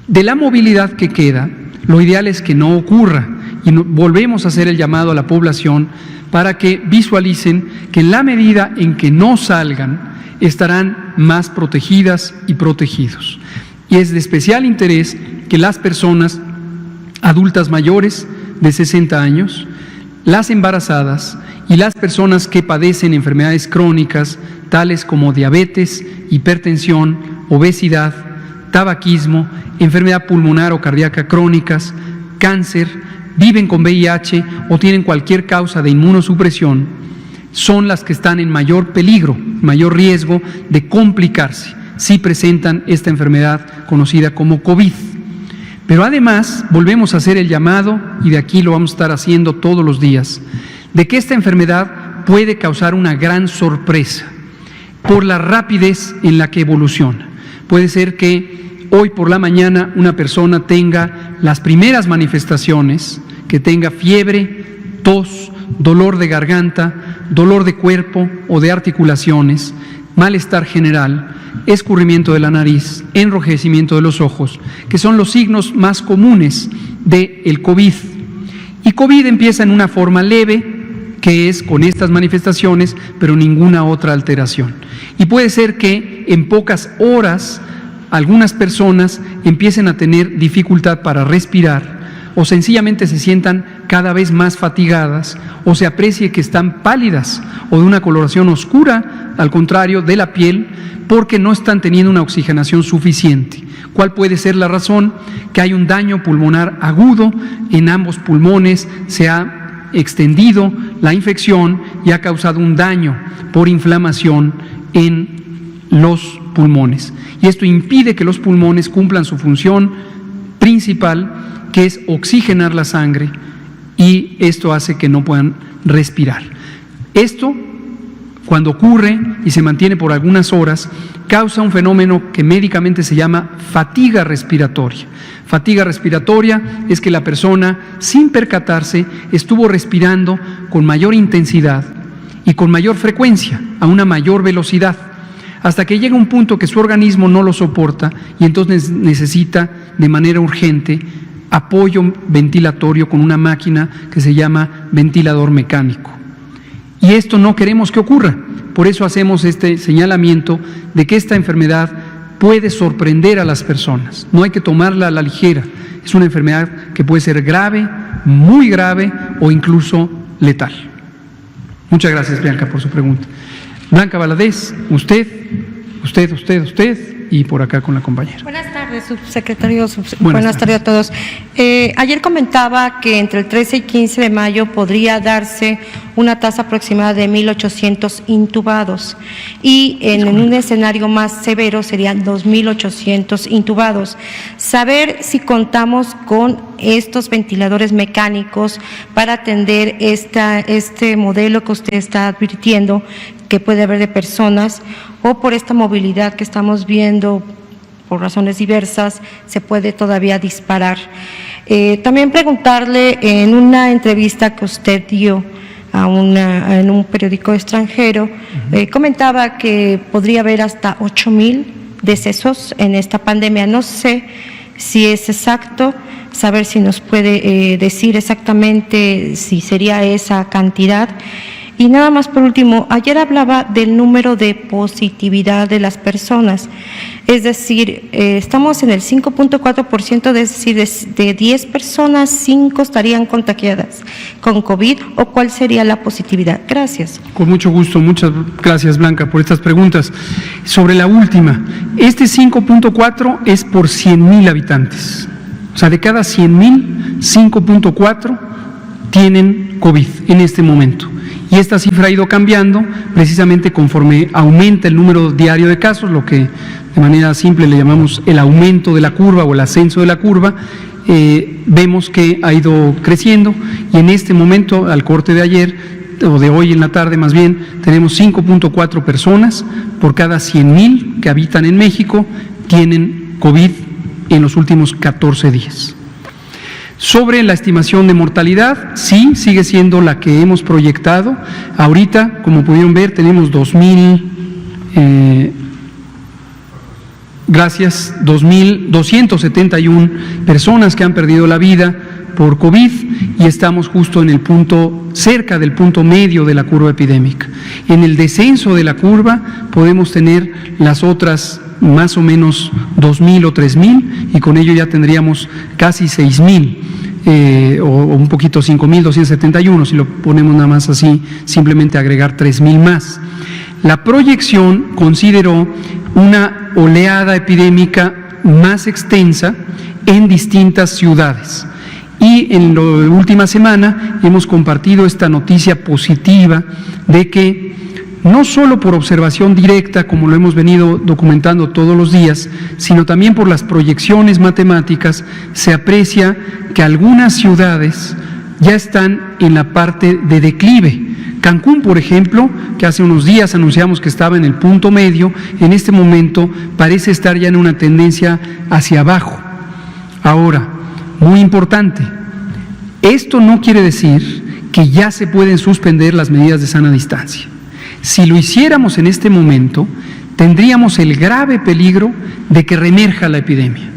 De la movilidad que queda, lo ideal es que no ocurra, y volvemos a hacer el llamado a la población para que visualicen que en la medida en que no salgan, estarán más protegidas y protegidos. Y es de especial interés que las personas adultas mayores de 60 años, las embarazadas y las personas que padecen enfermedades crónicas, tales como diabetes, hipertensión, obesidad, tabaquismo, enfermedad pulmonar o cardíaca crónicas, cáncer, viven con VIH o tienen cualquier causa de inmunosupresión, son las que están en mayor peligro, mayor riesgo de complicarse si presentan esta enfermedad conocida como COVID. Pero además, volvemos a hacer el llamado, y de aquí lo vamos a estar haciendo todos los días, de que esta enfermedad puede causar una gran sorpresa por la rapidez en la que evoluciona. Puede ser que hoy por la mañana una persona tenga las primeras manifestaciones, que tenga fiebre, tos, dolor de garganta, dolor de cuerpo o de articulaciones, malestar general, escurrimiento de la nariz, enrojecimiento de los ojos, que son los signos más comunes del COVID. Y COVID empieza en una forma leve, que es con estas manifestaciones, pero ninguna otra alteración. Y puede ser que en pocas horas algunas personas empiecen a tener dificultad para respirar, o sencillamente se sientan cada vez más fatigadas, o se aprecie que están pálidas o de una coloración oscura, al contrario de la piel, porque no están teniendo una oxigenación suficiente. ¿Cuál puede ser la razón? Que hay un daño pulmonar agudo en ambos pulmones, se ha extendido la infección y ha causado un daño por inflamación en los pulmones. Y esto impide que los pulmones cumplan su función principal, que es oxigenar la sangre, y esto hace que no puedan respirar. Esto, cuando ocurre y se mantiene por algunas horas, causa un fenómeno que médicamente se llama fatiga respiratoria. Fatiga respiratoria es que la persona, sin percatarse, estuvo respirando con mayor intensidad y con mayor frecuencia, a una mayor velocidad, hasta que llega un punto que su organismo no lo soporta y entonces necesita de manera urgente apoyo ventilatorio con una máquina que se llama ventilador mecánico. Y esto no queremos que ocurra, por eso hacemos este señalamiento de que esta enfermedad puede sorprender a las personas, no hay que tomarla a la ligera, es una enfermedad que puede ser grave, muy grave o incluso letal. Muchas gracias, Bianca, por su pregunta. Blanca Valadez, usted y por acá con la compañera. Buenas tardes, subsecretario. Buenas tardes a todos. Ayer comentaba que entre el 13 y 15 de mayo podría darse una tasa aproximada de 1,800 intubados y en un escenario más severo serían 2,800 intubados. Saber si contamos con estos ventiladores mecánicos para atender este modelo que usted está advirtiendo que puede haber de personas, o por esta movilidad que estamos viendo por razones diversas se puede todavía disparar. También preguntarle, en una entrevista que usted dio en un periódico extranjero, comentaba que podría haber hasta 8,000 decesos en esta pandemia. No sé si es exacto, saber si nos puede decir exactamente si sería esa cantidad. Y nada más por último, ayer hablaba del número de positividad de las personas, es decir, estamos en el 5.4%, es decir, de 10 personas, 5 estarían contagiadas con COVID, ¿o cuál sería la positividad? Gracias. Con mucho gusto, muchas gracias, Blanca, por estas preguntas. Sobre la última, este 5.4 es por 100,000 habitantes, o sea, de cada 100,000, 5.4 tienen COVID en este momento. Y esta cifra ha ido cambiando precisamente conforme aumenta el número diario de casos, lo que de manera simple le llamamos el aumento de la curva o el ascenso de la curva. Vemos que ha ido creciendo y en este momento, al corte de ayer, o de hoy en la tarde más bien, tenemos 5.4 personas por cada 100,000 que habitan en México tienen COVID en los últimos 14 días. Sobre la estimación de mortalidad, sí, sigue siendo la que hemos proyectado. Ahorita, como pudieron ver, tenemos 2,271 personas que han perdido la vida por COVID y estamos justo en el punto, cerca del punto medio de la curva epidémica. En el descenso de la curva podemos tener las otras más o menos 2,000 o 3,000 y con ello ya tendríamos casi 6,000. O un poquito 5,271, si lo ponemos nada más así, simplemente agregar 3,000 más. La proyección consideró una oleada epidémica más extensa en distintas ciudades. Y en la última semana hemos compartido esta noticia positiva de que no solo por observación directa, como lo hemos venido documentando todos los días, sino también por las proyecciones matemáticas, se aprecia que algunas ciudades ya están en la parte de declive. Cancún, por ejemplo, que hace unos días anunciamos que estaba en el punto medio, en este momento parece estar ya en una tendencia hacia abajo. Ahora, muy importante, esto no quiere decir que ya se pueden suspender las medidas de sana distancia. Si lo hiciéramos en este momento, tendríamos el grave peligro de que reemerja la epidemia,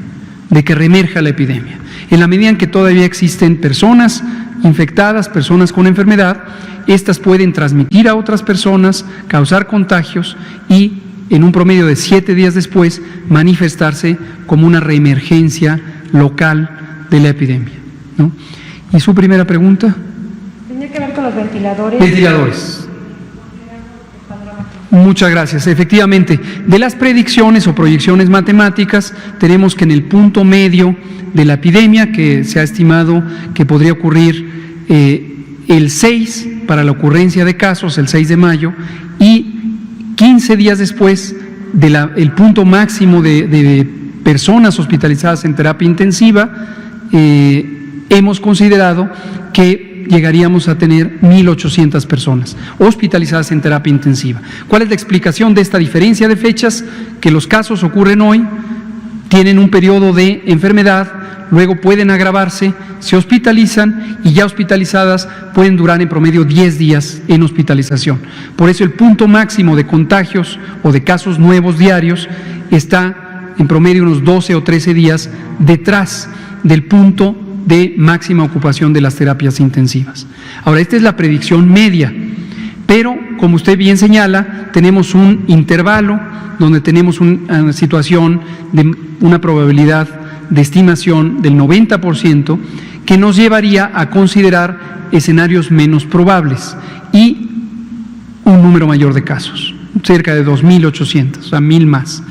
En la medida en que todavía existen personas infectadas, personas con enfermedad, estas pueden transmitir a otras personas, causar contagios y en un promedio de 7 días después manifestarse como una reemergencia local de la epidemia, ¿no? ¿Y su primera pregunta? Tenía que ver con los ventiladores. Ventiladores. Muchas gracias. Efectivamente, de las predicciones o proyecciones matemáticas, tenemos que en el punto medio de la epidemia, que se ha estimado que podría ocurrir el 6 para la ocurrencia de casos, el 6 de mayo, y 15 días después del punto máximo de personas hospitalizadas en terapia intensiva, hemos considerado que llegaríamos a tener 1,800 personas hospitalizadas en terapia intensiva. ¿Cuál es la explicación de esta diferencia de fechas? Que los casos ocurren hoy, tienen un periodo de enfermedad, luego pueden agravarse, se hospitalizan y ya hospitalizadas pueden durar en promedio 10 días en hospitalización. Por eso el punto máximo de contagios o de casos nuevos diarios está en promedio unos 12 o 13 días detrás del punto de máxima ocupación de las terapias intensivas. Ahora, esta es la predicción media, pero como usted bien señala, tenemos un intervalo donde tenemos una situación de una probabilidad de estimación del 90% que nos llevaría a considerar escenarios menos probables y un número mayor de casos, cerca de 2,800, o sea, 1,000 más.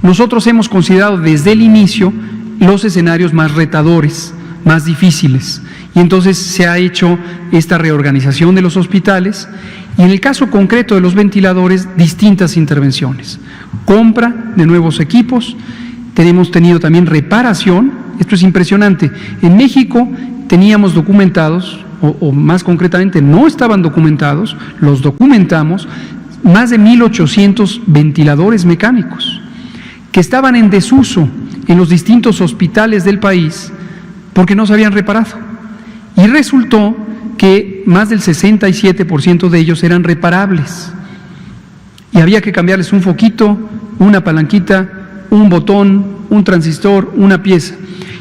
Nosotros hemos considerado desde el inicio los escenarios más retadores, más difíciles, y entonces se ha hecho esta reorganización de los hospitales y en el caso concreto de los ventiladores, distintas intervenciones, compra de nuevos equipos, hemos tenido también reparación. Esto es impresionante. En México teníamos documentados, o más concretamente no estaban documentados, los documentamos, más de 1,800 ventiladores mecánicos que estaban en desuso en los distintos hospitales del país porque no se habían reparado. Y resultó que más del 67% de ellos eran reparables y había que cambiarles un foquito, una palanquita, un botón, un transistor, una pieza.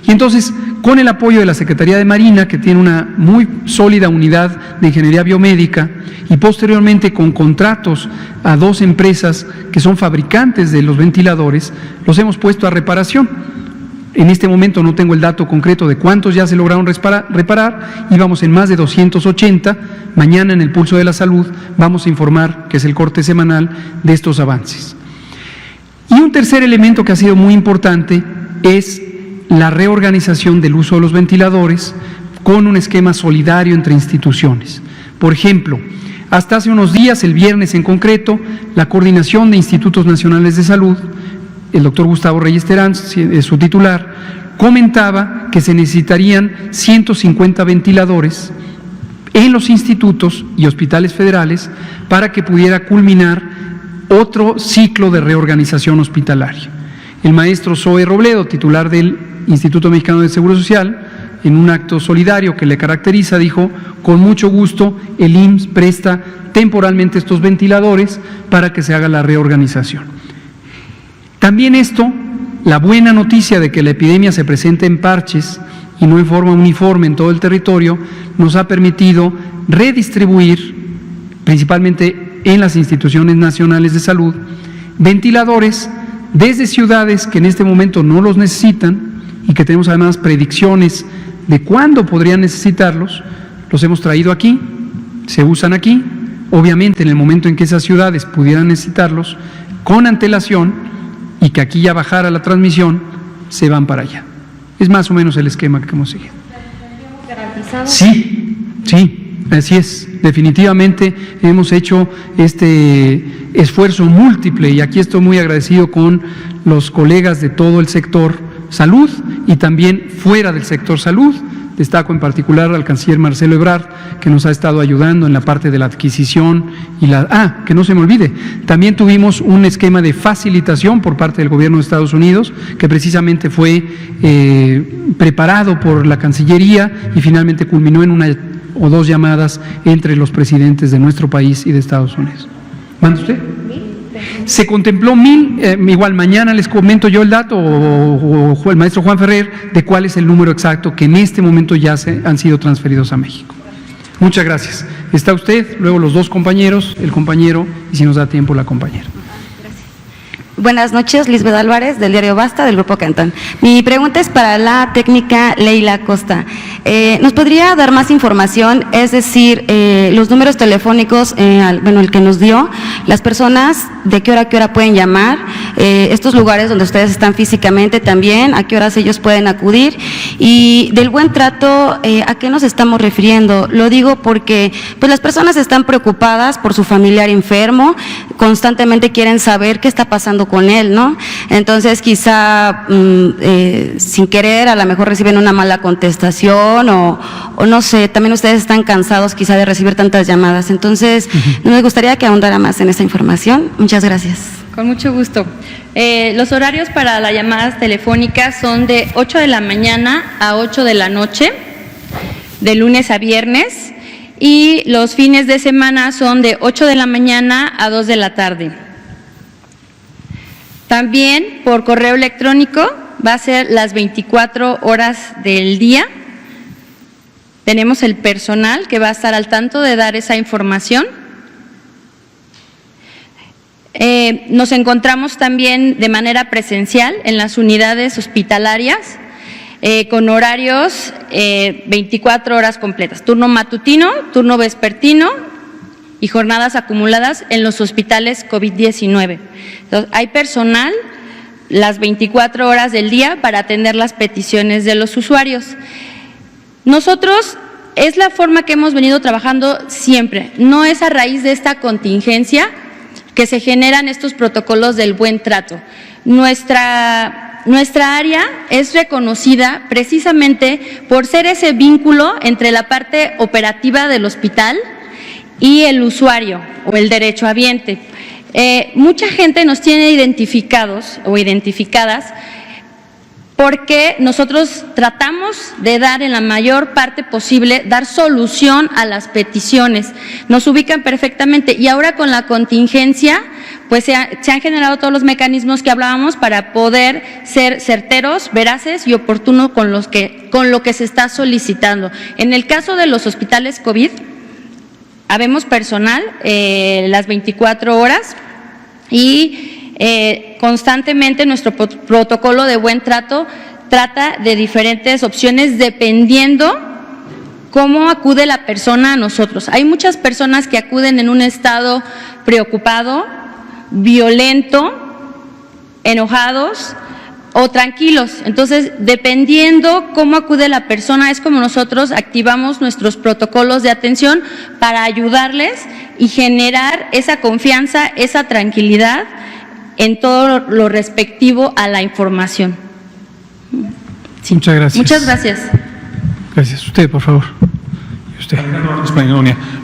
Y entonces, con el apoyo de la Secretaría de Marina, que tiene una muy sólida unidad de ingeniería biomédica, y posteriormente con contratos a 2 empresas que son fabricantes de los ventiladores, los hemos puesto a reparación. En este momento no tengo el dato concreto de cuántos ya se lograron reparar, íbamos en más de 280. Mañana en el Pulso de la Salud vamos a informar, que es el corte semanal, de estos avances. Y un tercer elemento que ha sido muy importante es la reorganización del uso de los ventiladores con un esquema solidario entre instituciones. Por ejemplo, hasta hace unos días, el viernes en concreto, la Coordinación de Institutos Nacionales de Salud, el doctor Gustavo Reyes Terán, su titular, comentaba que se necesitarían 150 ventiladores en los institutos y hospitales federales para que pudiera culminar otro ciclo de reorganización hospitalaria. El maestro Zoe Robledo, titular del Instituto Mexicano del Seguro Social, en un acto solidario que le caracteriza, dijo: con mucho gusto el IMSS presta temporalmente estos ventiladores para que se haga la reorganización. También esto, la buena noticia de que la epidemia se presenta en parches y no en forma uniforme en todo el territorio, nos ha permitido redistribuir, principalmente en las instituciones nacionales de salud, ventiladores desde ciudades que en este momento no los necesitan y que tenemos además predicciones de cuándo podrían necesitarlos. Los hemos traído aquí, se usan aquí, obviamente en el momento en que esas ciudades pudieran necesitarlos, con antelación, y que aquí ya bajara la transmisión, se van para allá. Es más o menos el esquema que hemos seguido. ¿Garantizado? Sí, así es. Definitivamente hemos hecho este esfuerzo múltiple y aquí estoy muy agradecido con los colegas de todo el sector salud y también fuera del sector salud. Destaco en particular al canciller Marcelo Ebrard, que nos ha estado ayudando en la parte de la adquisición y que no se me olvide, también tuvimos un esquema de facilitación por parte del gobierno de Estados Unidos, que precisamente fue preparado por la Cancillería y finalmente culminó en 1 o 2 llamadas entre los presidentes de nuestro país y de Estados Unidos. ¿Manda usted? Se contempló 1,000, igual mañana les comento yo el dato, o el maestro Juan Ferrer, de cuál es el número exacto que en este momento ya han sido transferidos a México. Muchas gracias. Está usted, luego los 2 compañeros, el compañero, y si nos da tiempo, la compañera. Buenas noches, Lisbeth Álvarez, del diario Basta, del Grupo Cantón. Mi pregunta es para la técnica Leila Costa. ¿Nos podría dar más información? Es decir, los números telefónicos, el que nos dio, las personas, de qué hora a qué hora pueden llamar, estos lugares donde ustedes están físicamente también, a qué horas ellos pueden acudir, y del buen trato, ¿a qué nos estamos refiriendo? Lo digo porque pues las personas están preocupadas por su familiar enfermo, constantemente quieren saber qué está pasando con él, ¿no? Entonces quizá sin querer a lo mejor reciben una mala contestación o no sé, también ustedes están cansados quizá de recibir tantas llamadas. Entonces me gustaría que ahondara más en esa información. Muchas gracias. Con mucho gusto. Los horarios para las llamadas telefónicas son de 8 de la mañana a 8 de la noche, de lunes a viernes, y los fines de semana son de 8 de la mañana a 2 de la tarde. También por correo electrónico va a ser las 24 horas del día. Tenemos el personal que va a estar al tanto de dar esa información. Nos encontramos también de manera presencial en las unidades hospitalarias con horarios 24 horas completas, turno matutino, turno vespertino y jornadas acumuladas en los hospitales COVID-19. Entonces, hay personal las 24 horas del día para atender las peticiones de los usuarios. Nosotros, es la forma que hemos venido trabajando siempre, no es a raíz de esta contingencia que se generan estos protocolos del buen trato. Nuestra área es reconocida precisamente por ser ese vínculo entre la parte operativa del hospital y el usuario o el derechohabiente. Mucha gente nos tiene identificados o identificadas porque nosotros tratamos de dar en la mayor parte posible, dar solución a las peticiones. Nos ubican perfectamente y ahora con la contingencia, pues se han generado todos los mecanismos que hablábamos para poder ser certeros, veraces y oportunos con lo que se está solicitando. En el caso de los hospitales COVID, habemos personal las 24 horas y constantemente nuestro protocolo de buen trato trata de diferentes opciones dependiendo cómo acude la persona a nosotros. Hay muchas personas que acuden en un estado preocupado, violento, enojados o tranquilos. Entonces, dependiendo cómo acude la persona, es como nosotros activamos nuestros protocolos de atención para ayudarles y generar esa confianza, esa tranquilidad en todo lo respectivo a la información. Sí. Muchas gracias. Muchas gracias. Gracias. Usted, por favor. Usted.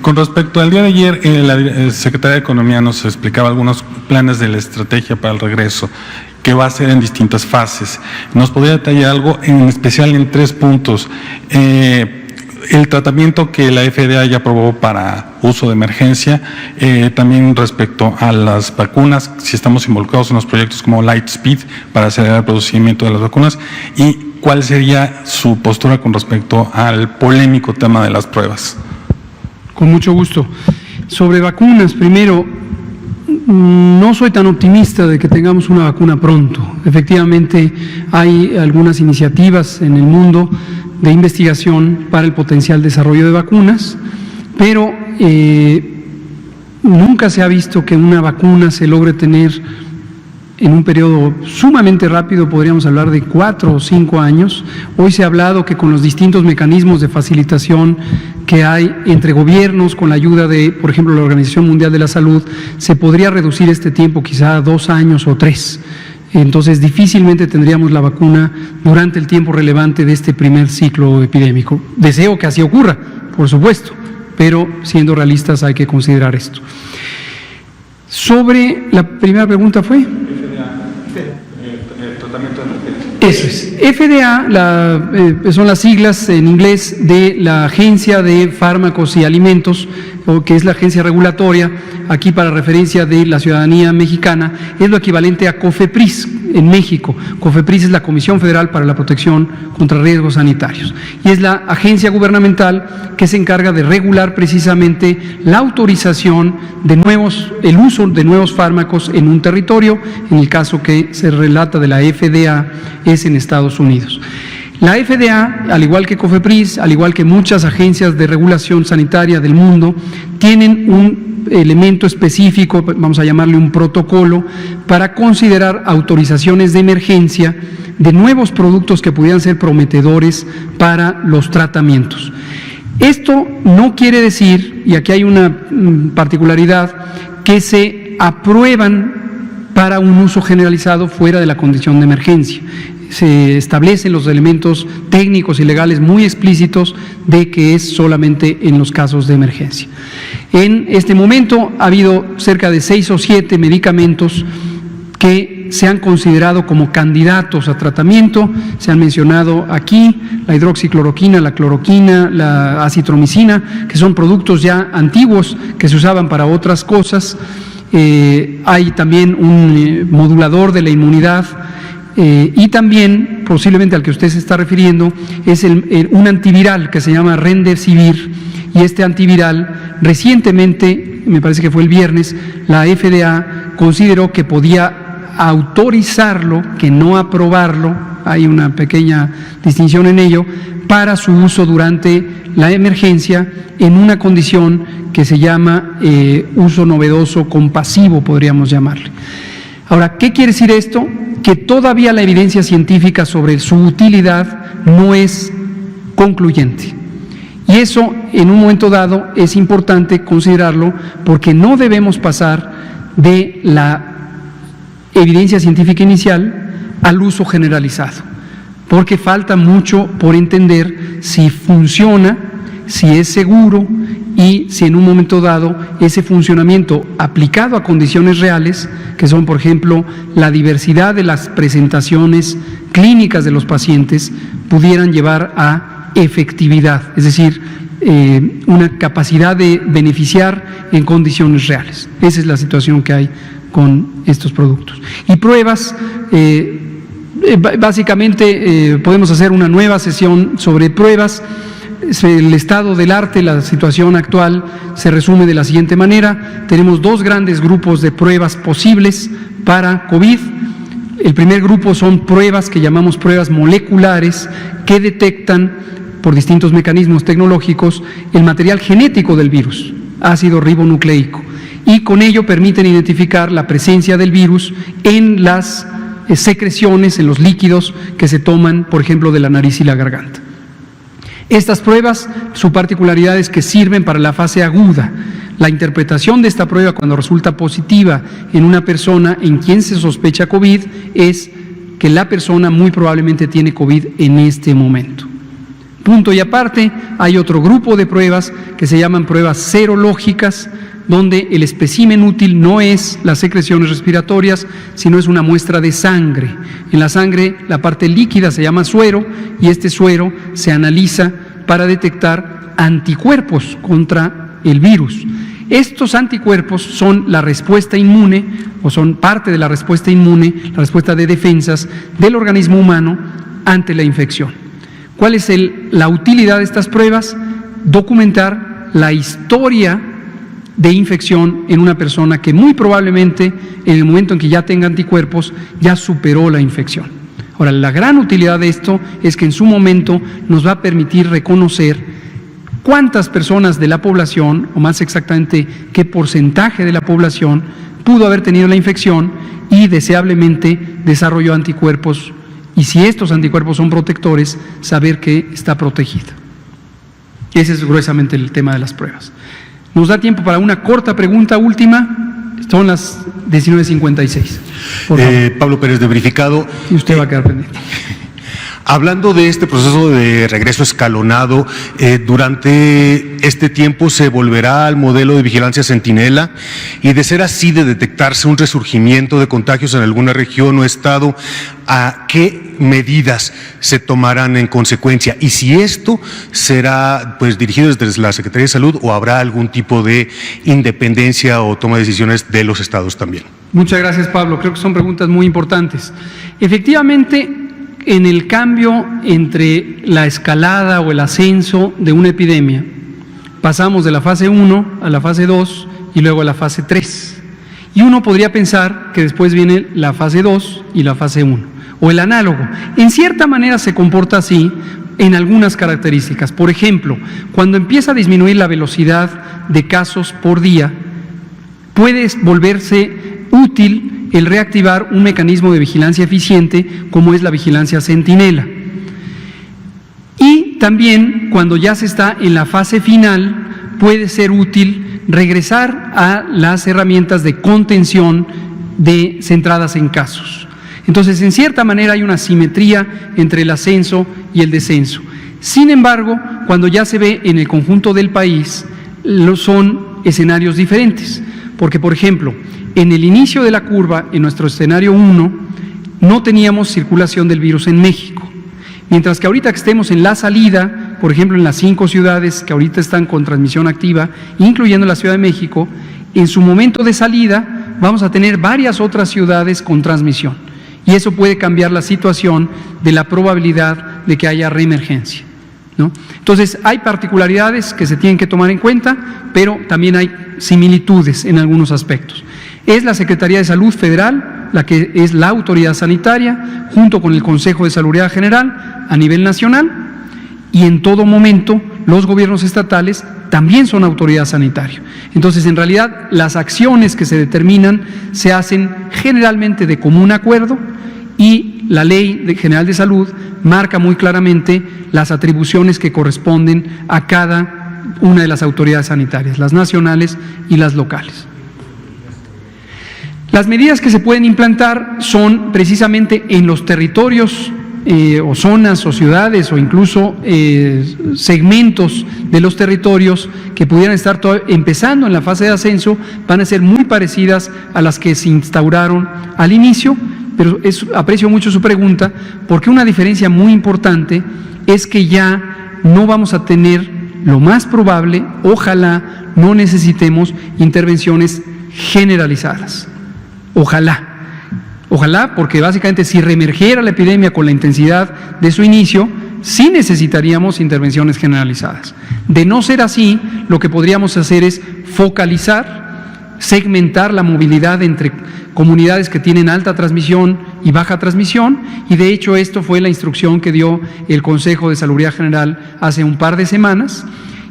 Con respecto al día de ayer, la Secretaría de Economía nos explicaba algunos planes de la estrategia para el regreso, que va a ser en distintas fases. ¿Nos podría detallar algo, en especial en 3 puntos? El tratamiento que la FDA ya aprobó para uso de emergencia, también respecto a las vacunas, si estamos involucrados en los proyectos como Lightspeed para acelerar el procedimiento de las vacunas, y cuál sería su postura con respecto al polémico tema de las pruebas. Con mucho gusto. Sobre vacunas, primero, no soy tan optimista de que tengamos una vacuna pronto. Efectivamente, hay algunas iniciativas en el mundo de investigación para el potencial desarrollo de vacunas, pero nunca se ha visto que una vacuna se logre tener en un periodo sumamente rápido, podríamos hablar de 4 o 5 años. Hoy se ha hablado que con los distintos mecanismos de facilitación que hay entre gobiernos, con la ayuda de, por ejemplo, la Organización Mundial de la Salud, se podría reducir este tiempo quizá a 2 años o 3. Entonces, difícilmente tendríamos la vacuna durante el tiempo relevante de este primer ciclo epidémico. Deseo que así ocurra, por supuesto, pero siendo realistas hay que considerar esto. Sobre la primera pregunta fue... Eso es. FDA son las siglas en inglés de la Agencia de Fármacos y Alimentos, que es la agencia regulatoria, aquí para referencia de la ciudadanía mexicana, es lo equivalente a COFEPRIS en México. COFEPRIS es la Comisión Federal para la Protección contra Riesgos Sanitarios y es la agencia gubernamental que se encarga de regular precisamente la autorización de el uso de nuevos fármacos en un territorio. En el caso que se relata de la FDA es en Estados Unidos. La FDA, al igual que COFEPRIS, al igual que muchas agencias de regulación sanitaria del mundo, tienen un elemento específico, vamos a llamarle un protocolo, para considerar autorizaciones de emergencia de nuevos productos que pudieran ser prometedores para los tratamientos. Esto no quiere decir, y aquí hay una particularidad, que se aprueban para un uso generalizado fuera de la condición de emergencia. Se establecen los elementos técnicos y legales muy explícitos de que es solamente en los casos de emergencia. En este momento ha habido cerca de 6 o 7 medicamentos que se han considerado como candidatos a tratamiento. Se han mencionado aquí la hidroxicloroquina, la cloroquina, la acitromicina, que son productos ya antiguos que se usaban para otras cosas. Hay también un modulador de la inmunidad. Y también, posiblemente al que usted se está refiriendo, es un antiviral que se llama Remdesivir, y este antiviral recientemente, me parece que fue el viernes, la FDA consideró que podía autorizarlo, que no aprobarlo, hay una pequeña distinción en ello, para su uso durante la emergencia en una condición que se llama uso novedoso compasivo, podríamos llamarle. Ahora, ¿qué quiere decir esto? Que todavía la evidencia científica sobre su utilidad no es concluyente. Y eso, en un momento dado, es importante considerarlo porque no debemos pasar de la evidencia científica inicial al uso generalizado, porque falta mucho por entender si funciona, si es seguro y si en un momento dado ese funcionamiento aplicado a condiciones reales, que son por ejemplo la diversidad de las presentaciones clínicas de los pacientes pudieran llevar a efectividad, es decir, una capacidad de beneficiar en condiciones reales. Esa es la situación que hay con estos productos. Y pruebas, básicamente podemos hacer una nueva sesión sobre pruebas. El estado del arte, la situación actual se resume de la siguiente manera. Tenemos dos grandes grupos de pruebas posibles para COVID. El primer grupo son pruebas que llamamos pruebas moleculares que detectan por distintos mecanismos tecnológicos el material genético del virus, ácido ribonucleico, y con ello permiten identificar la presencia del virus en las secreciones, en los líquidos que se toman, por ejemplo, de la nariz y la garganta. Estas pruebas, su particularidad es que sirven para la fase aguda. La interpretación de esta prueba cuando resulta positiva en una persona en quien se sospecha COVID es que la persona muy probablemente tiene COVID en este momento. Punto y aparte, hay otro grupo de pruebas que se llaman pruebas serológicas, donde el espécimen útil no es las secreciones respiratorias, sino es una muestra de sangre. En la sangre, la parte líquida se llama suero, y este suero se analiza para detectar anticuerpos contra el virus. Estos anticuerpos son la respuesta inmune, o son parte de la respuesta inmune, la respuesta de defensas del organismo humano ante la infección. ¿Cuál es la utilidad de estas pruebas? Documentar la historia de infección en una persona que muy probablemente en el momento en que ya tenga anticuerpos ya superó la infección. Ahora, la gran utilidad de esto es que en su momento nos va a permitir reconocer cuántas personas de la población, o más exactamente qué porcentaje de la población pudo haber tenido la infección y deseablemente desarrolló anticuerpos, y si estos anticuerpos son protectores, saber que está protegida. Ese es gruesamente el tema de las pruebas. Nos da tiempo para una corta pregunta última. Son las 19:56. Pablo Pérez, de Verificado. Y usted va a quedar pendiente. Hablando de este proceso de regreso escalonado, durante este tiempo se volverá al modelo de vigilancia centinela, y de ser así, de detectarse un resurgimiento de contagios en alguna región o estado, ¿a qué medidas se tomarán en consecuencia? Y si esto será dirigido desde la Secretaría de Salud, o habrá algún tipo de independencia o toma de decisiones de los estados también. Muchas gracias, Pablo. Creo que son preguntas muy importantes. Efectivamente, en el cambio entre la escalada o el ascenso de una epidemia, pasamos de la fase 1 a la fase 2 y luego a la fase 3. Y uno podría pensar que después viene la fase 2 y la fase 1, o el análogo. En cierta manera se comporta así en algunas características. Por ejemplo, cuando empieza a disminuir la velocidad de casos por día, puede volverse útil el reactivar un mecanismo de vigilancia eficiente como es la vigilancia centinela. Y también cuando ya se está en la fase final, puede ser útil regresar a las herramientas de contención centradas en casos. Entonces, en cierta manera hay una simetría entre el ascenso y el descenso. Sin embargo, cuando ya se ve en el conjunto del país, son escenarios diferentes, porque, por ejemplo, en el inicio de la curva, en nuestro escenario 1, no teníamos circulación del virus en México. Mientras que ahorita que estemos en la salida, por ejemplo, en las 5 ciudades que ahorita están con transmisión activa, incluyendo la Ciudad de México, en su momento de salida vamos a tener varias otras ciudades con transmisión. Y eso puede cambiar la situación de la probabilidad de que haya reemergencia, ¿no? Entonces, hay particularidades que se tienen que tomar en cuenta, pero también hay similitudes en algunos aspectos. Es la Secretaría de Salud Federal la que es la autoridad sanitaria, junto con el Consejo de Salubridad General a nivel nacional, y en todo momento los gobiernos estatales también son autoridad sanitaria. Entonces, en realidad, las acciones que se determinan se hacen generalmente de común acuerdo, y la Ley General de Salud marca muy claramente las atribuciones que corresponden a cada una de las autoridades sanitarias, las nacionales y las locales. Las medidas que se pueden implantar son precisamente en los territorios o zonas o ciudades o incluso segmentos de los territorios que pudieran estar empezando en la fase de ascenso, van a ser muy parecidas a las que se instauraron al inicio, pero aprecio mucho su pregunta, porque una diferencia muy importante es que ya no vamos a tener, lo más probable, ojalá no necesitemos intervenciones generalizadas. Ojalá, porque básicamente si reemergiera la epidemia con la intensidad de su inicio, sí necesitaríamos intervenciones generalizadas. De no ser así, lo que podríamos hacer es focalizar, segmentar la movilidad entre comunidades que tienen alta transmisión y baja transmisión, y de hecho esto fue la instrucción que dio el Consejo de Salubridad General hace un par de semanas,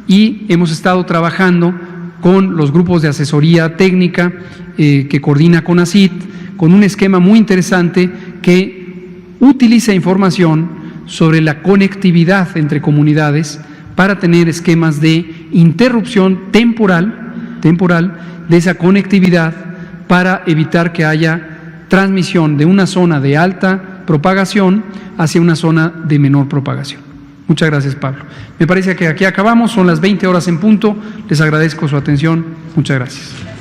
y hemos estado trabajando con los grupos de asesoría técnica que coordina CONACYT, con un esquema muy interesante que utiliza información sobre la conectividad entre comunidades para tener esquemas de interrupción temporal de esa conectividad para evitar que haya transmisión de una zona de alta propagación hacia una zona de menor propagación. Muchas gracias, Pablo. Me parece que aquí acabamos, son las 20 horas en punto. Les agradezco su atención. Muchas gracias.